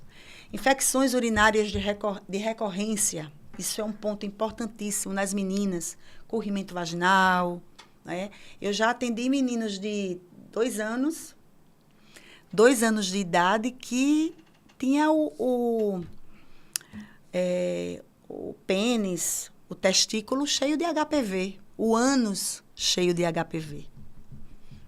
[SPEAKER 2] Infecções urinárias de recorrência. Isso é um ponto importantíssimo nas meninas. Corrimento vaginal, né? Eu já atendi meninos de 2 anos de idade que tinha o pênis, o testículo cheio de HPV, o ânus cheio de HPV,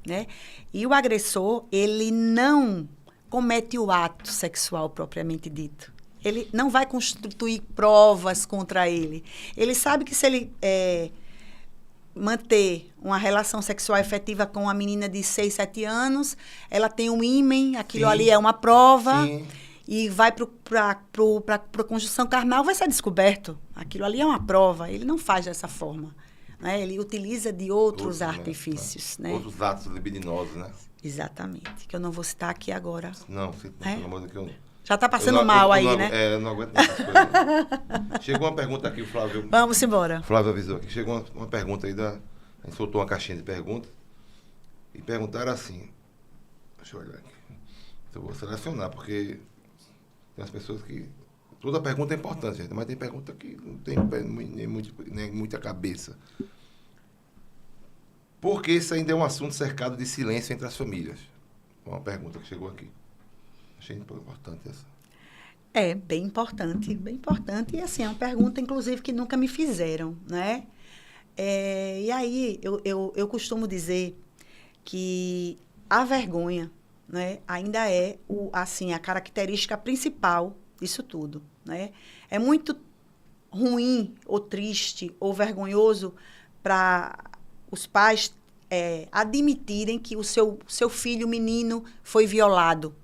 [SPEAKER 2] né? E o agressor, ele não comete o ato sexual propriamente dito. Ele não vai constituir provas contra ele. Ele sabe que se ele manter uma relação sexual efetiva com uma menina de 6, 7 anos, ela tem um ímen, aquilo ali é uma prova, e vai para a conjunção carnal, vai ser descoberto. Aquilo ali é uma prova. Ele não faz dessa forma, né? Ele utiliza de outros artifícios. Né?
[SPEAKER 1] Outros atos libidinosos, né?
[SPEAKER 2] Exatamente. Que eu não vou citar aqui agora.
[SPEAKER 1] Não, pelo amor de Deus.
[SPEAKER 2] Já está passando mal aí,
[SPEAKER 1] não,
[SPEAKER 2] né?
[SPEAKER 1] Eu não aguento mais essas coisas. Chegou uma pergunta aqui, o Flávio...
[SPEAKER 2] Vamos embora.
[SPEAKER 1] Flávio avisou aqui. Chegou uma pergunta aí, a gente soltou uma caixinha de perguntas. E perguntaram assim, Deixa eu olhar aqui. Eu vou selecionar, porque tem as pessoas que... Toda pergunta é importante, gente, mas tem pergunta que não tem nem muita cabeça. Por que isso ainda é um assunto cercado de silêncio entre as famílias? Uma pergunta que chegou aqui. Achei importante essa.
[SPEAKER 2] É, bem importante, bem importante. E, assim, é uma pergunta, inclusive, que nunca me fizeram, né? E aí, eu costumo dizer que a vergonha, né, ainda é, assim, a característica principal disso tudo, né? É muito ruim, ou triste, ou vergonhoso para os pais admitirem que o seu filho, menino, foi violado,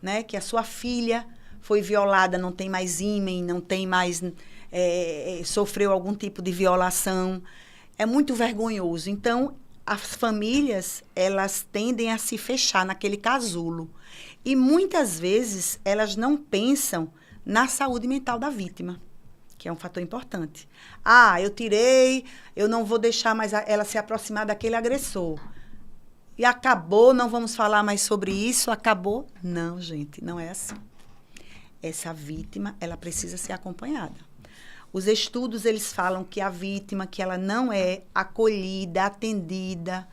[SPEAKER 2] né? Que a sua filha foi violada, não tem mais ímen, não tem mais... sofreu algum tipo de violação. É muito vergonhoso. Então, as famílias, elas tendem a se fechar naquele casulo. E, muitas vezes, elas não pensam na saúde mental da vítima, que é um fator importante. Eu tirei, eu não vou deixar mais ela se aproximar daquele agressor. E acabou, não vamos falar mais sobre isso, acabou. Não, gente, não é assim. Essa vítima, ela precisa ser acompanhada. Os estudos, eles falam que a vítima, que ela não é acolhida, atendida,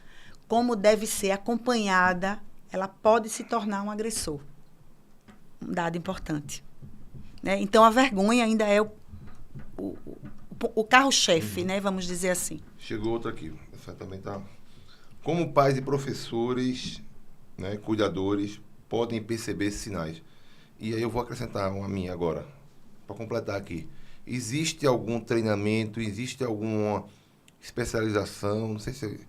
[SPEAKER 2] como deve ser acompanhada, ela pode se tornar um agressor. Um dado importante. Né? Então, a vergonha ainda é o carro-chefe, né? Vamos dizer assim.
[SPEAKER 1] Chegou outra aqui. Essa também tá... Como pais e professores, né, cuidadores, podem perceber esses sinais? E aí eu vou acrescentar uma minha agora, para completar aqui. Existe algum treinamento, existe alguma especialização, não sei se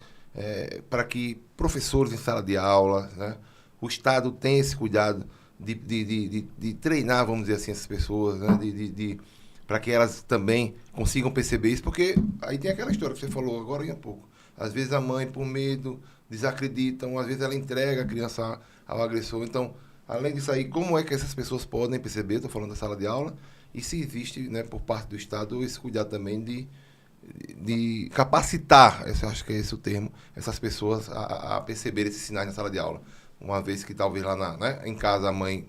[SPEAKER 1] para que professores em sala de aula, né, o Estado tenha esse cuidado de treinar, vamos dizer assim, essas pessoas, né, para que elas também consigam perceber isso, porque aí tem aquela história que você falou agora há pouco. Às vezes a mãe, por medo, desacredita, às vezes ela entrega a criança ao agressor. Então, além disso aí, como é que essas pessoas podem perceber, estou falando da sala de aula, e se existe, né, por parte do Estado, esse cuidado também de capacitar, eu acho que é esse o termo, essas pessoas a perceber esses sinais na sala de aula. Uma vez que talvez lá em casa a mãe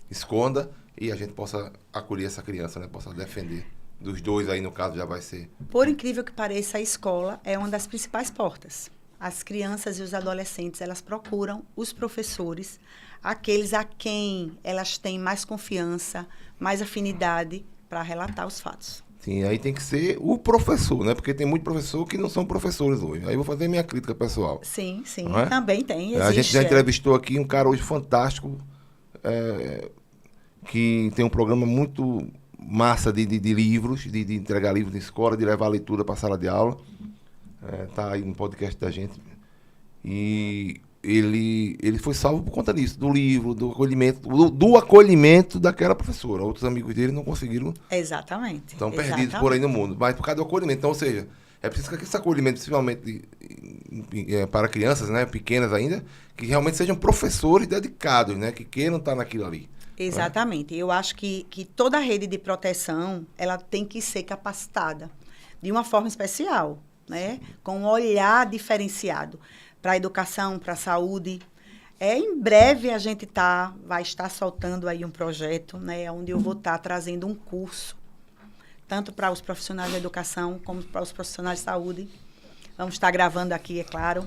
[SPEAKER 1] esconda e a gente possa acolher essa criança, né, possa defender. Dos dois aí, no caso, já vai ser.
[SPEAKER 2] Por incrível que pareça, a escola é uma das principais portas. As crianças e os adolescentes, elas procuram os professores, aqueles a quem elas têm mais confiança, mais afinidade para relatar os fatos.
[SPEAKER 1] Sim, aí tem que ser o professor, né? Porque tem muito professor que não são professores hoje. Aí eu vou fazer minha crítica pessoal.
[SPEAKER 2] Sim,
[SPEAKER 1] é?
[SPEAKER 2] Também tem, existe.
[SPEAKER 1] A gente já entrevistou aqui um cara hoje fantástico, que tem um programa muito massa de livros, de entregar livros na escola, de levar a leitura para a sala de aula. Tá aí no podcast da gente. E ele foi salvo por conta disso, do livro, do acolhimento daquela professora. Outros amigos dele não conseguiram.
[SPEAKER 2] Exatamente.
[SPEAKER 1] Estão perdidos por aí no mundo. Mas por causa do acolhimento. Então, ou seja, é preciso que esse acolhimento, principalmente para crianças, né, pequenas ainda, que realmente sejam professores dedicados, né, que queiram estar naquilo ali.
[SPEAKER 2] Exatamente. Eu acho que toda a rede de proteção, ela tem que ser capacitada de uma forma especial, né? Com um olhar diferenciado para a educação, para a saúde. Em breve a gente vai estar soltando aí um projeto, né, onde eu vou estar trazendo um curso, tanto para os profissionais da educação como para os profissionais de saúde. Vamos estar gravando aqui, é claro.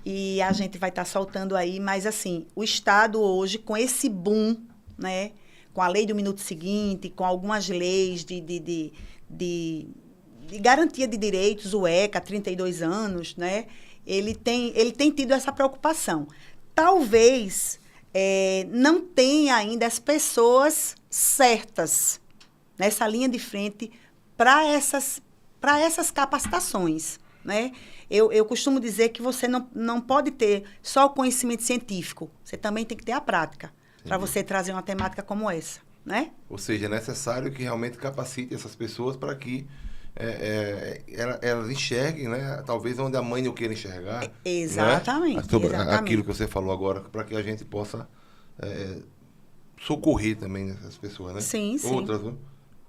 [SPEAKER 2] E a gente vai estar soltando aí, mas assim, o Estado hoje, com esse boom, né, com a lei do minuto seguinte, com algumas leis de garantia de direitos, o ECA, 32 anos, né, ele tem tido essa preocupação. Talvez não tenha ainda as pessoas certas nessa linha de frente para essas capacitações, né? Eu costumo dizer que você não pode ter só o conhecimento científico, você também tem que ter a prática para você trazer uma temática como essa, né?
[SPEAKER 1] Ou seja, é necessário que realmente capacite essas pessoas para que elas enxerguem, né? Talvez onde a mãe não queira enxergar.
[SPEAKER 2] Exatamente.
[SPEAKER 1] Né? Sobre
[SPEAKER 2] exatamente.
[SPEAKER 1] aquilo que você falou agora, para que a gente possa socorrer também essas pessoas, né?
[SPEAKER 2] Sim, sim.
[SPEAKER 1] Outras, viu?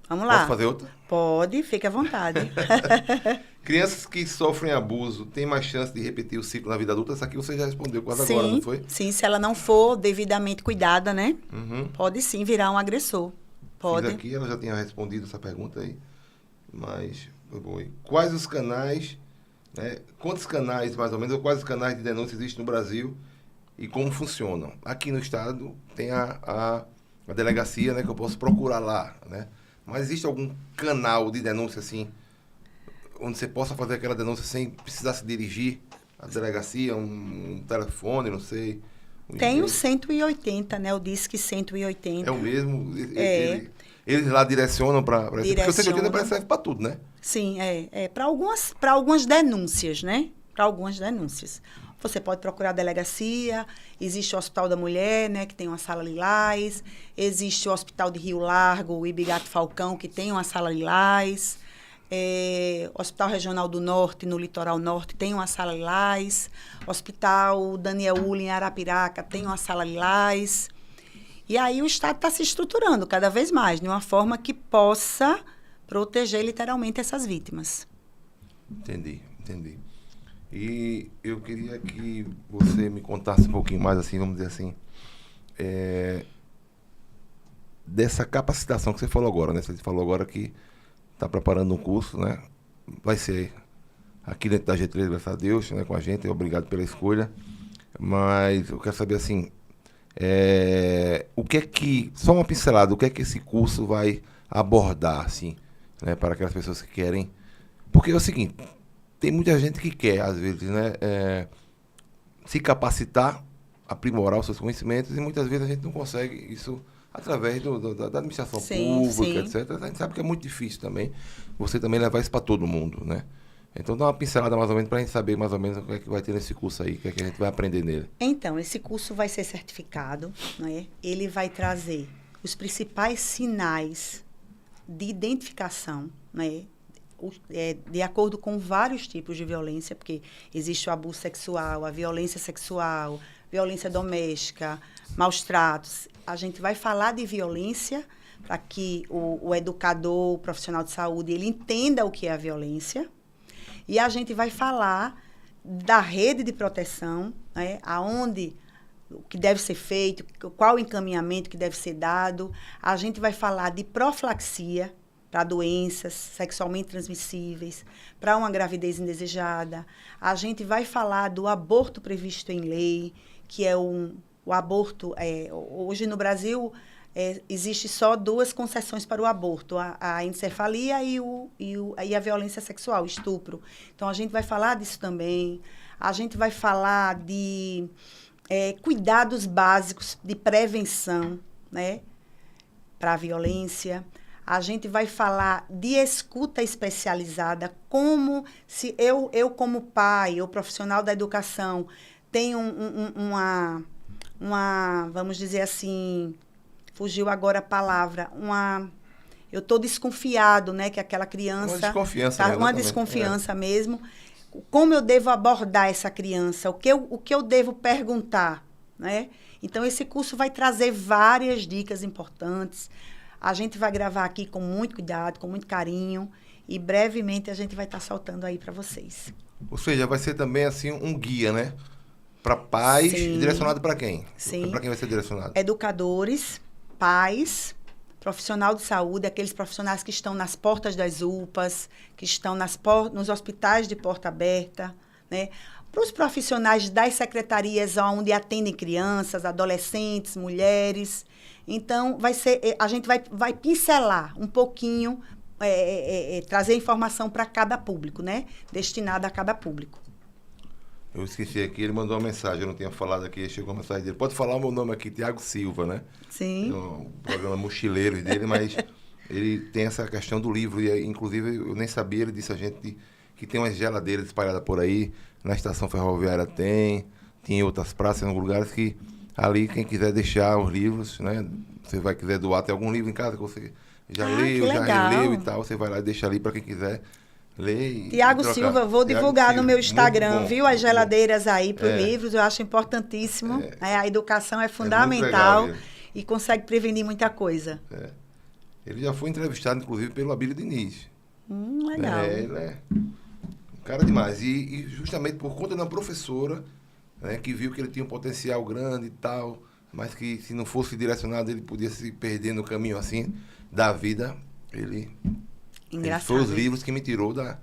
[SPEAKER 2] Vamos lá.
[SPEAKER 1] Posso fazer outra?
[SPEAKER 2] Pode, fique à vontade.
[SPEAKER 1] Crianças que sofrem abuso têm mais chance de repetir o ciclo na vida adulta? Essa aqui você já respondeu quase
[SPEAKER 2] Sim,
[SPEAKER 1] agora, não foi?
[SPEAKER 2] sim, se ela não for devidamente cuidada, né?
[SPEAKER 1] Uhum.
[SPEAKER 2] Pode sim virar um agressor. Pode.
[SPEAKER 1] Fiz aqui, ela já tinha respondido essa pergunta aí, mas foi bom. E quais os canais, né? Quantos canais, mais ou menos, ou quais os canais de denúncia existem no Brasil e como funcionam? Aqui no estado tem a delegacia, né, que eu posso procurar lá, né? Mas existe algum canal de denúncia, assim, onde você possa fazer aquela denúncia sem precisar se dirigir à delegacia, um telefone, não sei?
[SPEAKER 2] Tem
[SPEAKER 1] e-mail?
[SPEAKER 2] o 180, né? O Disque 180.
[SPEAKER 1] É o mesmo? Eles lá direcionam para isso? Porque o 180 serve para tudo, né?
[SPEAKER 2] Sim, para algumas denúncias, né? Para algumas denúncias. Você pode procurar a delegacia, existe o Hospital da Mulher, né, que tem uma sala lilás, existe o Hospital de Rio Largo, o Ibigato Falcão, que tem uma sala lilás, Hospital Regional do Norte, no Litoral Norte, tem uma sala lilás, Hospital Daniel Ulla, em Arapiraca, tem uma sala lilás. E aí o Estado está se estruturando cada vez mais, de uma forma que possa proteger literalmente essas vítimas.
[SPEAKER 1] Entendi. E eu queria que você me contasse um pouquinho mais, assim, vamos dizer assim, dessa capacitação que você falou agora, né? Você falou agora que está preparando um curso, né? Vai ser aqui dentro da G3, graças a Deus, né? Com a gente, obrigado pela escolha. Mas eu quero saber, assim, o que é que, só uma pincelada, o que é que esse curso vai abordar, assim, né? Para aquelas pessoas que querem... Porque é o seguinte... Tem muita gente que quer, às vezes, né, se capacitar, aprimorar os seus conhecimentos, e muitas vezes a gente não consegue isso através da administração pública,
[SPEAKER 2] sim.
[SPEAKER 1] etc. A gente sabe que é muito difícil também você também levar isso para todo mundo, né? Então, dá uma pincelada mais ou menos para a gente saber mais ou menos o que é que vai ter nesse curso aí, o que é que a gente vai aprender nele.
[SPEAKER 2] Então, esse curso vai ser certificado, né? Ele vai trazer os principais sinais de identificação, né? De acordo com vários tipos de violência, porque existe o abuso sexual, a violência sexual, violência doméstica, maus tratos. A gente vai falar de violência para que o educador, o profissional de saúde, ele entenda o que é a violência. E a gente vai falar da rede de proteção, né, aonde o que deve ser feito, qual o encaminhamento que deve ser dado. A gente vai falar de profilaxia, para doenças sexualmente transmissíveis, para uma gravidez indesejada. A gente vai falar do aborto previsto em lei, que é o aborto... hoje no Brasil, existe só 2 concessões para o aborto, a encefalia e a violência sexual, o estupro. Então, a gente vai falar disso também. A gente vai falar de cuidados básicos de prevenção, né, para a violência. A gente vai falar de escuta especializada, como se eu como pai ou profissional da educação, tenho vamos dizer assim, fugiu agora a palavra, eu estou desconfiado, né, que aquela criança...
[SPEAKER 1] Uma desconfiança,
[SPEAKER 2] tá,
[SPEAKER 1] né,
[SPEAKER 2] uma desconfiança mesmo. Como eu devo abordar essa criança? O que eu devo perguntar, né? Então, esse curso vai trazer várias dicas importantes. A gente vai gravar aqui com muito cuidado, com muito carinho, e brevemente a gente vai estar soltando aí para vocês.
[SPEAKER 1] Ou seja, vai ser também assim um guia, né? Para pais,
[SPEAKER 2] Sim.
[SPEAKER 1] Direcionado para quem?
[SPEAKER 2] Sim.
[SPEAKER 1] Para quem vai ser direcionado?
[SPEAKER 2] Educadores, pais, profissional de saúde, aqueles profissionais que estão nas portas das UPAs, que estão nos hospitais de porta aberta, né? Para os profissionais das secretarias onde atendem crianças, adolescentes, mulheres. Então, a gente vai pincelar um pouquinho, trazer informação para cada público, né? Destinada a cada público.
[SPEAKER 1] Eu esqueci aqui, ele mandou uma mensagem, eu não tinha falado aqui, chegou a mensagem dele. Pode falar o meu nome aqui, Tiago Silva, né?
[SPEAKER 2] Sim.
[SPEAKER 1] O programa Mochileiros dele, mas ele tem essa questão do livro, e inclusive eu nem sabia, ele disse a gente que tem umas geladeiras espalhadas por aí, na estação ferroviária tem em outras praças, em alguns lugares que ali quem quiser deixar os livros, né? Você vai quiser doar, tem algum livro em casa que você já leu, já releu e tal, você vai lá e deixa ali para quem quiser ler.
[SPEAKER 2] Tiago Silva, vou divulgar no meu Instagram,
[SPEAKER 1] bom,
[SPEAKER 2] viu? As geladeiras aí para os livros, eu acho importantíssimo. A educação é fundamental e consegue prevenir muita coisa.
[SPEAKER 1] Ele já foi entrevistado, inclusive, pelo Abílio Diniz.
[SPEAKER 2] Legal.
[SPEAKER 1] Ele Cara demais. E justamente por conta de uma professora, né, que viu que ele tinha um potencial grande e tal, mas que se não fosse direcionado ele podia se perder no caminho assim da vida. Ele foi os livros que me tirou da...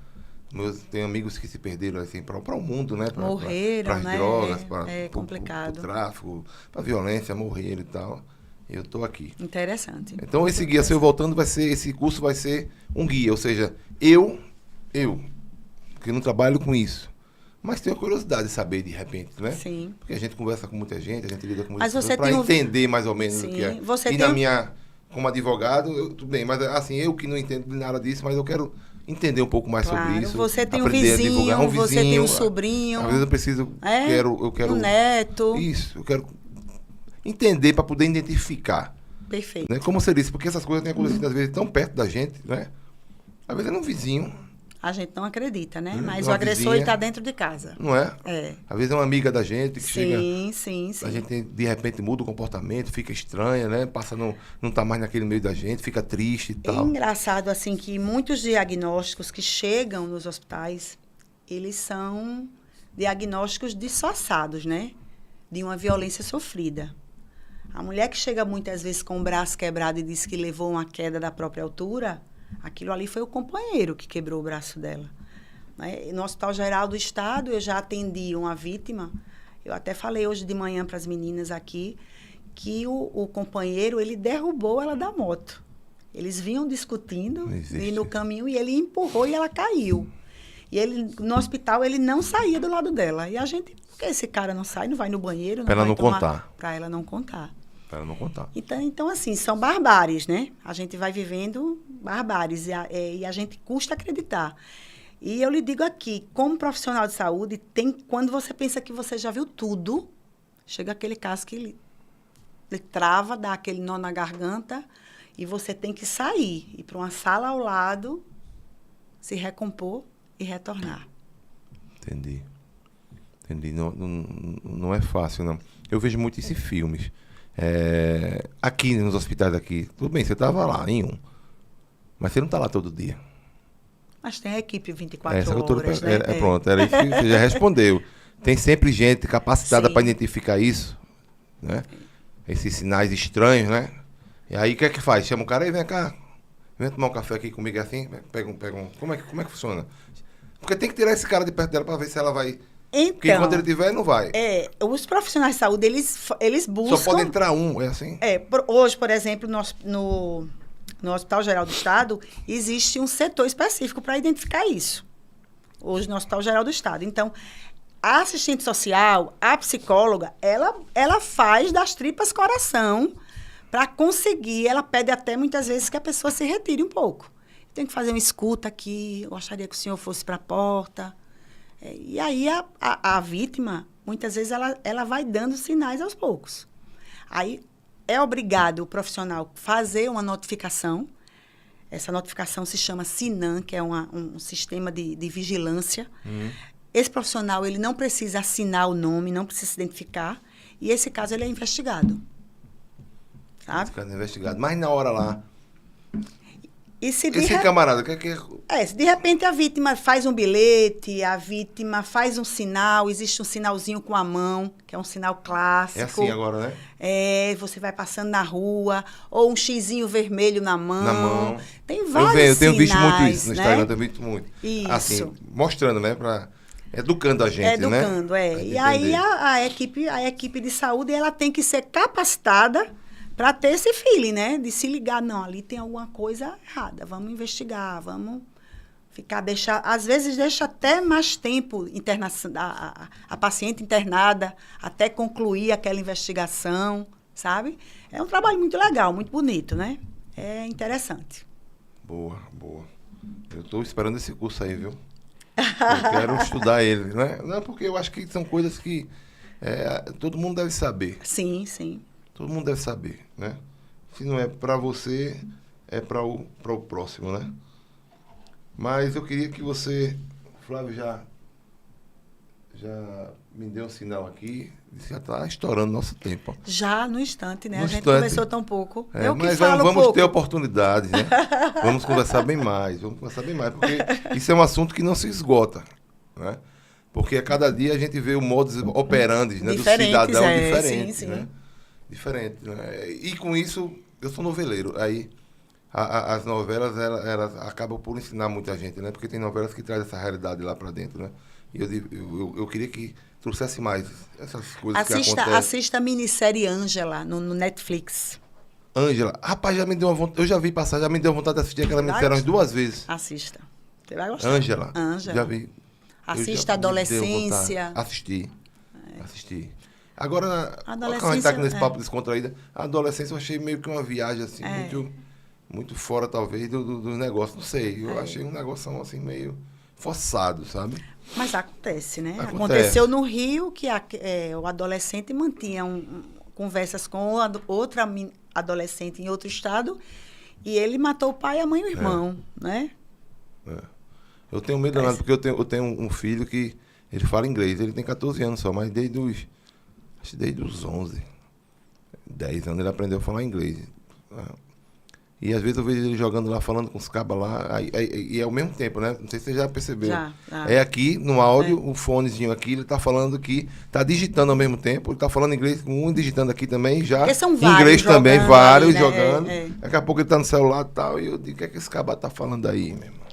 [SPEAKER 1] Tenho amigos que se perderam assim, para o mundo, né?
[SPEAKER 2] Morreram,
[SPEAKER 1] para
[SPEAKER 2] né?
[SPEAKER 1] as drogas, para
[SPEAKER 2] complicado.
[SPEAKER 1] o tráfico, para a violência, morreram e tal. Eu estou aqui.
[SPEAKER 2] Interessante.
[SPEAKER 1] Então, esse guia seu voltando esse curso vai ser um guia, ou seja, eu, que não trabalho com isso, mas tenho a curiosidade de saber de repente, né?
[SPEAKER 2] Sim.
[SPEAKER 1] Porque a gente conversa com muita gente, a gente lida com muita
[SPEAKER 2] Mas você
[SPEAKER 1] para entender mais ou menos o que é.
[SPEAKER 2] Você
[SPEAKER 1] e na minha, como advogado, tudo bem, mas assim, eu que não entendo de nada disso, mas eu quero entender um pouco mais sobre isso.
[SPEAKER 2] Você tem um vizinho, você tem um sobrinho.
[SPEAKER 1] Às vezes eu preciso, eu quero
[SPEAKER 2] um neto.
[SPEAKER 1] Isso, eu quero entender para poder identificar.
[SPEAKER 2] Perfeito.
[SPEAKER 1] Né? Como você disse, porque essas coisas têm acontecido às vezes tão perto da gente, né? Às vezes é um vizinho.
[SPEAKER 2] A gente não acredita, né? Mas o agressor está dentro de casa.
[SPEAKER 1] Não é?
[SPEAKER 2] É.
[SPEAKER 1] Às vezes é uma amiga da gente que chega...
[SPEAKER 2] Sim.
[SPEAKER 1] A gente, de repente, muda o comportamento, fica estranha, né? Passa não tá mais naquele meio da gente, fica triste e tal.
[SPEAKER 2] É engraçado, assim, que muitos diagnósticos que chegam nos hospitais, eles são diagnósticos disfarçados, né? De uma violência sofrida. A mulher que chega muitas vezes com o braço quebrado e diz que levou uma queda da própria altura... Aquilo ali foi o companheiro que quebrou o braço dela. No Hospital Geral do Estado, eu já atendi uma vítima. Eu até falei hoje de manhã para as meninas aqui que o companheiro, ele derrubou ela da moto. Eles vinham discutindo e no caminho e ele empurrou e ela caiu. E ele, no hospital, ele não saía do lado dela. E a gente, por que esse cara não sai, não vai no banheiro?
[SPEAKER 1] Para ela não contar.
[SPEAKER 2] Para ela não contar.
[SPEAKER 1] Para não contar.
[SPEAKER 2] Então, assim, são barbáries, né? A gente vai vivendo barbáries e a gente custa acreditar. E eu lhe digo aqui, como profissional de saúde, quando você pensa que você já viu tudo, chega aquele caso que ele trava, dá aquele nó na garganta e você tem que sair, ir para uma sala ao lado, se recompor e retornar.
[SPEAKER 1] Entendi. Não é fácil, não. Eu vejo muito isso em filmes. Aqui nos hospitais aqui, tudo bem, você estava lá em um, mas você não está lá todo dia.
[SPEAKER 2] Mas tem a equipe 24 horas, né?
[SPEAKER 1] Pronto, era isso que você já respondeu. Tem sempre gente capacitada para identificar isso, né? Esses sinais estranhos, né? E aí o que é que faz? Chama o cara e vem cá, vem tomar um café aqui comigo assim, pega um. Como é que funciona? Porque tem que tirar esse cara de perto dela para ver se ela vai.
[SPEAKER 2] Então,
[SPEAKER 1] porque enquanto ele tiver, não vai.
[SPEAKER 2] Os profissionais de saúde, eles buscam...
[SPEAKER 1] Só pode entrar um, é assim?
[SPEAKER 2] Hoje, por exemplo, no Hospital Geral do Estado, existe um setor específico para identificar isso. Hoje, no Hospital Geral do Estado. Então, a assistente social, a psicóloga, ela faz das tripas coração para conseguir... Ela pede até, muitas vezes, que a pessoa se retire um pouco. Tem que fazer uma escuta aqui, eu gostaria que o senhor fosse para a porta... E aí a vítima, muitas vezes, ela vai dando sinais aos poucos. Aí é obrigado o profissional fazer uma notificação. Essa notificação se chama SINAM, que é um sistema de vigilância. Esse profissional, ele não precisa assinar o nome, não precisa se identificar. E esse caso, ele é investigado. Sabe?
[SPEAKER 1] Esse caso é investigado. Mas na hora lá...
[SPEAKER 2] Esse
[SPEAKER 1] camarada,
[SPEAKER 2] se de repente a vítima faz um bilhete, a vítima faz um sinal, existe um sinalzinho com a mão, que é um sinal clássico.
[SPEAKER 1] É assim agora, né?
[SPEAKER 2] Você vai passando na rua, ou um xizinho vermelho na mão.
[SPEAKER 1] Na mão.
[SPEAKER 2] Tem vários
[SPEAKER 1] eu tenho visto muito isso no Instagram,
[SPEAKER 2] né?
[SPEAKER 1] eu tenho visto muito.
[SPEAKER 2] Isso.
[SPEAKER 1] Assim, mostrando, né? Educando a gente, né?
[SPEAKER 2] Educando, E aí a equipe de saúde, ela tem que ser capacitada para ter esse feeling, né? De se ligar, não, ali tem alguma coisa errada, vamos investigar, vamos às vezes deixa até mais tempo a paciente internada até concluir aquela investigação, sabe? É um trabalho muito legal, muito bonito, né? É interessante.
[SPEAKER 1] Boa. Eu estou esperando esse curso aí, viu? Eu quero estudar ele, né? Não, porque eu acho que são coisas que todo mundo deve saber.
[SPEAKER 2] Sim.
[SPEAKER 1] Todo mundo deve saber, né? Se não é para você, é para o próximo, né? Mas eu queria que você, Flávio, já me deu um sinal aqui. Já está estourando nosso tempo.
[SPEAKER 2] Já no instante, né? A gente conversou tão pouco.
[SPEAKER 1] Mas vamos ter oportunidades, né? Vamos conversar bem mais, porque isso é um assunto que não se esgota. né? Porque a cada dia a gente vê o modus operandi, né, do
[SPEAKER 2] Diferentes,
[SPEAKER 1] cidadão diferente,
[SPEAKER 2] sim, sim.
[SPEAKER 1] né? Diferente, né? E com isso, eu sou noveleiro. Aí as novelas, elas acabam por ensinar muita gente, né? Porque tem novelas que trazem essa realidade lá para dentro, né? E eu queria que trouxesse mais essas coisas que acontecem.
[SPEAKER 2] Assista a minissérie Ângela no Netflix.
[SPEAKER 1] Ângela, rapaz, já me deu uma vontade, eu já vi passar, já me deu vontade de assistir aquela minissérie umas 2 vezes.
[SPEAKER 2] Assista. Você vai gostar.
[SPEAKER 1] Ângela,
[SPEAKER 2] Ângela.
[SPEAKER 1] já vi.
[SPEAKER 2] Assista Adolescência.
[SPEAKER 1] Assisti. Agora,
[SPEAKER 2] Adolescência,
[SPEAKER 1] quando a gente tá aqui nesse papo descontraído, a adolescência eu achei meio que uma viagem, assim, muito fora, talvez, do negócio. Não sei, eu achei um negócio, assim, meio forçado, sabe?
[SPEAKER 2] Mas acontece, né?
[SPEAKER 1] Acontece.
[SPEAKER 2] Aconteceu no Rio que o adolescente mantinha conversas com outra adolescente em outro estado e ele matou o pai, a mãe e o irmão, né?
[SPEAKER 1] Eu tenho medo danado, porque eu tenho um filho que ele fala inglês. Ele tem 14 anos só, mas desde os 11, 10 anos ele aprendeu a falar inglês. E às vezes eu vejo ele jogando lá, falando com os cabas lá, e é ao mesmo tempo, né? Não sei se você já percebeu.
[SPEAKER 2] Já.
[SPEAKER 1] É aqui, no áudio, o fonezinho aqui, ele tá falando aqui, tá digitando ao mesmo tempo, ele tá falando inglês, um digitando aqui também, já.
[SPEAKER 2] Porque são vários
[SPEAKER 1] inglês também,
[SPEAKER 2] jogando
[SPEAKER 1] vários
[SPEAKER 2] ali, né?
[SPEAKER 1] jogando. Daqui a pouco ele tá no celular e tal, e eu digo, o que é que esse cabra tá falando aí, meu irmão?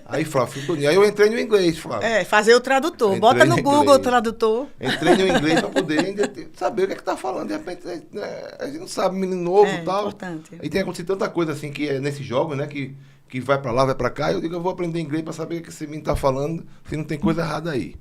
[SPEAKER 1] Aí, Flávio, aí eu entrei no inglês, Flávio.
[SPEAKER 2] Fazer o tradutor.
[SPEAKER 1] Entrei
[SPEAKER 2] Bota no Google
[SPEAKER 1] inglês.
[SPEAKER 2] o tradutor.
[SPEAKER 1] Entrei no inglês para poder saber o que é que tá falando. De repente, a gente não sabe, menino novo e tal.
[SPEAKER 2] Importante.
[SPEAKER 1] E tem acontecido tanta coisa assim que é nesses jogos, né? Que vai para lá, vai para cá. Eu digo, eu vou aprender inglês para saber o que esse menino tá falando, se não tem coisa errada aí.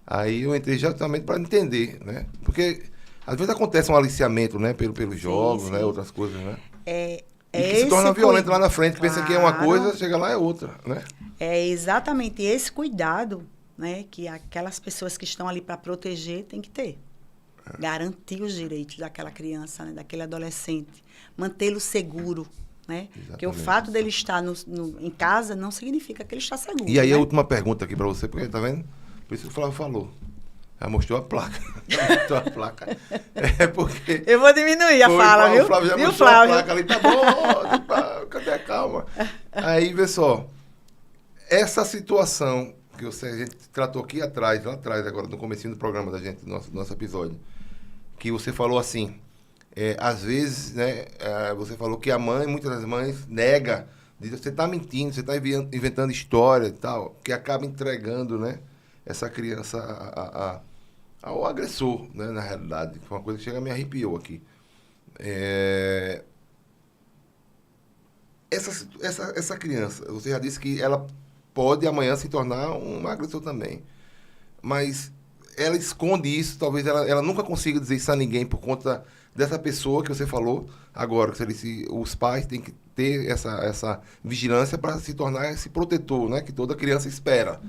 [SPEAKER 1] Aí eu entrei justamente para entender, né? Porque às vezes acontece um aliciamento, né? Pelos jogos,
[SPEAKER 2] sim.
[SPEAKER 1] né? Outras coisas, né? E que
[SPEAKER 2] Esse
[SPEAKER 1] se torna violento lá na frente.
[SPEAKER 2] Claro.
[SPEAKER 1] Pensa que é uma coisa, chega lá é outra, né?
[SPEAKER 2] É exatamente esse cuidado, né, que aquelas pessoas que estão ali para proteger têm que ter. Garantir os direitos daquela criança, né, daquele adolescente. Mantê-lo seguro, né? Porque o fato dele estar em casa não significa que ele está seguro.
[SPEAKER 1] E aí
[SPEAKER 2] né?
[SPEAKER 1] a última pergunta aqui para você, porque tá vendo? Por isso que o Flávio falou. Já mostrou a placa. Mostrou a placa. É porque...
[SPEAKER 2] Eu vou diminuir a fala, viu?
[SPEAKER 1] O Flávio já
[SPEAKER 2] viu,
[SPEAKER 1] mostrou
[SPEAKER 2] Flávio?
[SPEAKER 1] a placa ali, tá bom, cadê a calma? Aí, vê só, essa situação que a gente tratou aqui atrás, lá atrás, agora, no comecinho do programa da gente, do nosso episódio, que você falou assim, às vezes, né, você falou que a mãe, muitas das mães, nega, diz, você está mentindo, você está inventando história e tal, que acaba entregando, né, essa criança ao agressor, né, na realidade. Foi uma coisa que chega me arrepiou aqui. Essa criança, você já disse que ela pode amanhã se tornar um agressor também. Mas ela esconde isso, talvez ela nunca consiga dizer isso a ninguém por conta dessa pessoa que você falou agora, que você disse, os pais têm que ter essa vigilância para se tornar esse protetor, né, que toda criança espera.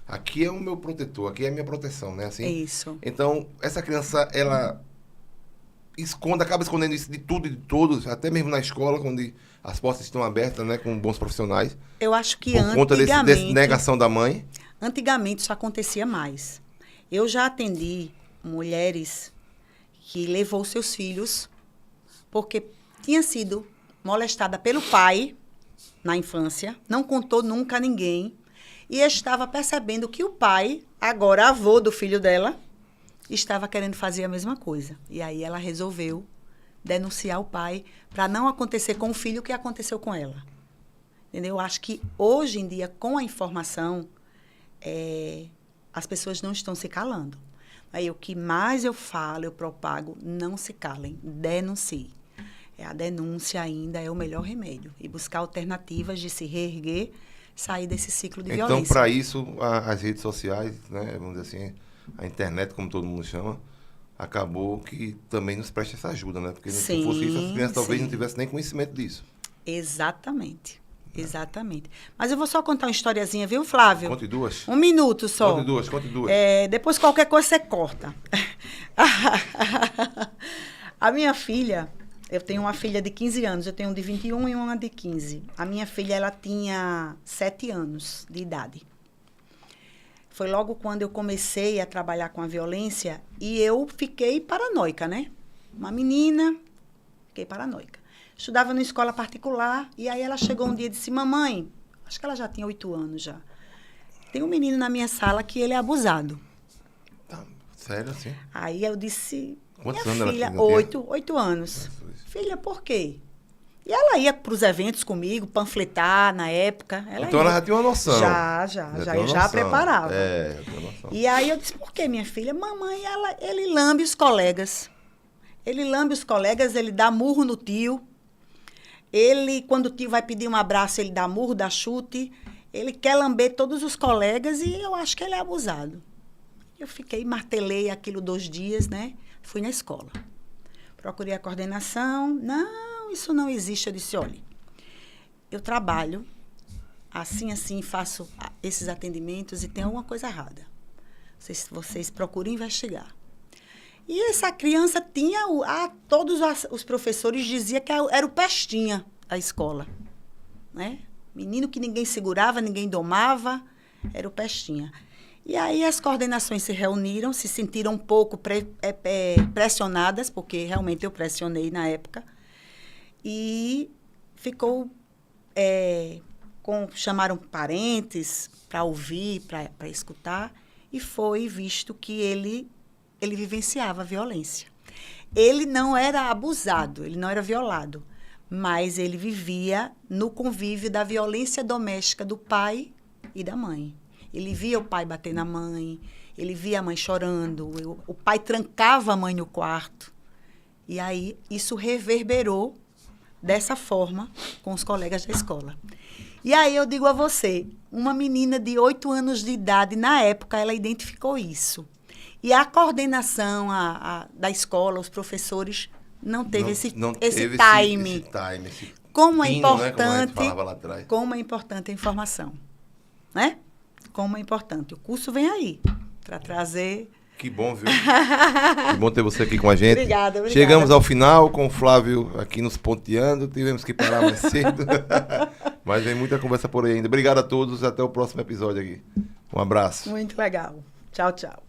[SPEAKER 1] Aqui é o meu protetor, aqui é a minha proteção, né? Assim?
[SPEAKER 2] Isso.
[SPEAKER 1] Então, essa criança, ela acaba escondendo isso de tudo e de todos, até mesmo na escola, quando as portas estão abertas, né, com bons profissionais.
[SPEAKER 2] Eu acho que
[SPEAKER 1] por conta dessa negação da mãe.
[SPEAKER 2] Antigamente isso acontecia mais. Eu já atendi mulheres que levou seus filhos porque tinha sido molestada pelo pai na infância, não contou nunca a ninguém, e estava percebendo que o pai, agora avô do filho dela, estava querendo fazer a mesma coisa. E aí ela resolveu denunciar o pai para não acontecer com o filho o que aconteceu com ela. Entendeu? Eu acho que hoje em dia, com a informação, as pessoas não estão se calando. Aí o que mais eu falo, eu propago, não se calem, denuncie. A denúncia ainda é o melhor remédio. E buscar alternativas de se reerguer, sair desse ciclo de violência.
[SPEAKER 1] Então, para isso, as redes sociais, né, vamos dizer assim, a internet, como todo mundo chama, acabou que também nos presta essa ajuda, né? Porque se fosse isso, as crianças talvez não tivessem nem conhecimento disso.
[SPEAKER 2] Exatamente. Exatamente. Mas eu vou só contar uma historiazinha, viu, Flávio?
[SPEAKER 1] Conte duas.
[SPEAKER 2] 1 minuto só.
[SPEAKER 1] Conte duas.
[SPEAKER 2] Depois qualquer coisa você corta. A minha filha, eu tenho uma filha de 15 anos, eu tenho um de 21 e uma de 15. A minha filha, ela tinha 7 anos de idade. Foi logo quando eu comecei a trabalhar com a violência e eu fiquei paranoica, né? Uma menina, fiquei paranoica. Estudava numa escola particular e aí ela chegou um dia e disse, mamãe, acho que ela já tinha 8 anos já. tem um menino na minha sala que ele é abusado.
[SPEAKER 1] Tá, sério, assim?
[SPEAKER 2] Aí eu disse,
[SPEAKER 1] Quantos
[SPEAKER 2] minha
[SPEAKER 1] anos
[SPEAKER 2] filha,
[SPEAKER 1] ela tinha?
[SPEAKER 2] 8 anos.
[SPEAKER 1] Jesus.
[SPEAKER 2] Filha, por quê? E ela ia para os eventos comigo, panfletar na época.
[SPEAKER 1] Então ela
[SPEAKER 2] ia.
[SPEAKER 1] já tinha uma noção.
[SPEAKER 2] Já.
[SPEAKER 1] tinha
[SPEAKER 2] Eu
[SPEAKER 1] uma
[SPEAKER 2] já
[SPEAKER 1] noção.
[SPEAKER 2] preparava.
[SPEAKER 1] É, eu tenho noção.
[SPEAKER 2] E aí eu disse, por que, minha filha? Mamãe, ele lambe os colegas. Ele lambe os colegas, ele dá murro no tio. Ele, quando o tio vai pedir um abraço, ele dá murro, dá chute. Ele quer lamber todos os colegas e eu acho que ele é abusado. Eu fiquei, martelei aquilo 2 dias, né? Fui na escola. Procurei a coordenação. Não, isso não existe. Eu disse, olha, eu trabalho assim, faço esses atendimentos e tem alguma coisa errada. Vocês procurem investigar. E essa criança tinha, todos os professores diziam que era o pestinha da escola, né? Menino que ninguém segurava, ninguém domava, era o pestinha. E aí as coordenações se reuniram, se sentiram um pouco pressionadas, porque realmente eu pressionei na época, e ficou, chamaram parentes para ouvir, para escutar, e foi visto que ele vivenciava a violência. Ele não era abusado, ele não era violado, mas ele vivia no convívio da violência doméstica do pai e da mãe. Ele via o pai bater na mãe, ele via a mãe chorando, o pai trancava a mãe no quarto. E aí isso reverberou dessa forma com os colegas da escola. E aí eu digo a você, uma menina de 8 anos de idade, na época, ela identificou isso. E a coordenação da escola, os professores, não teve esse time. Como é importante,
[SPEAKER 1] né, como lá atrás.
[SPEAKER 2] Como é importante a informação, né? Como é importante. O curso vem aí para trazer.
[SPEAKER 1] Que bom, viu? Que bom ter você aqui com a gente.
[SPEAKER 2] Obrigada.
[SPEAKER 1] Chegamos ao final com o Flávio aqui nos ponteando. Tivemos que parar mais cedo. Mas vem muita conversa por aí ainda. Obrigado a todos. Até o próximo episódio aqui. Um abraço.
[SPEAKER 2] Muito legal. Tchau, tchau.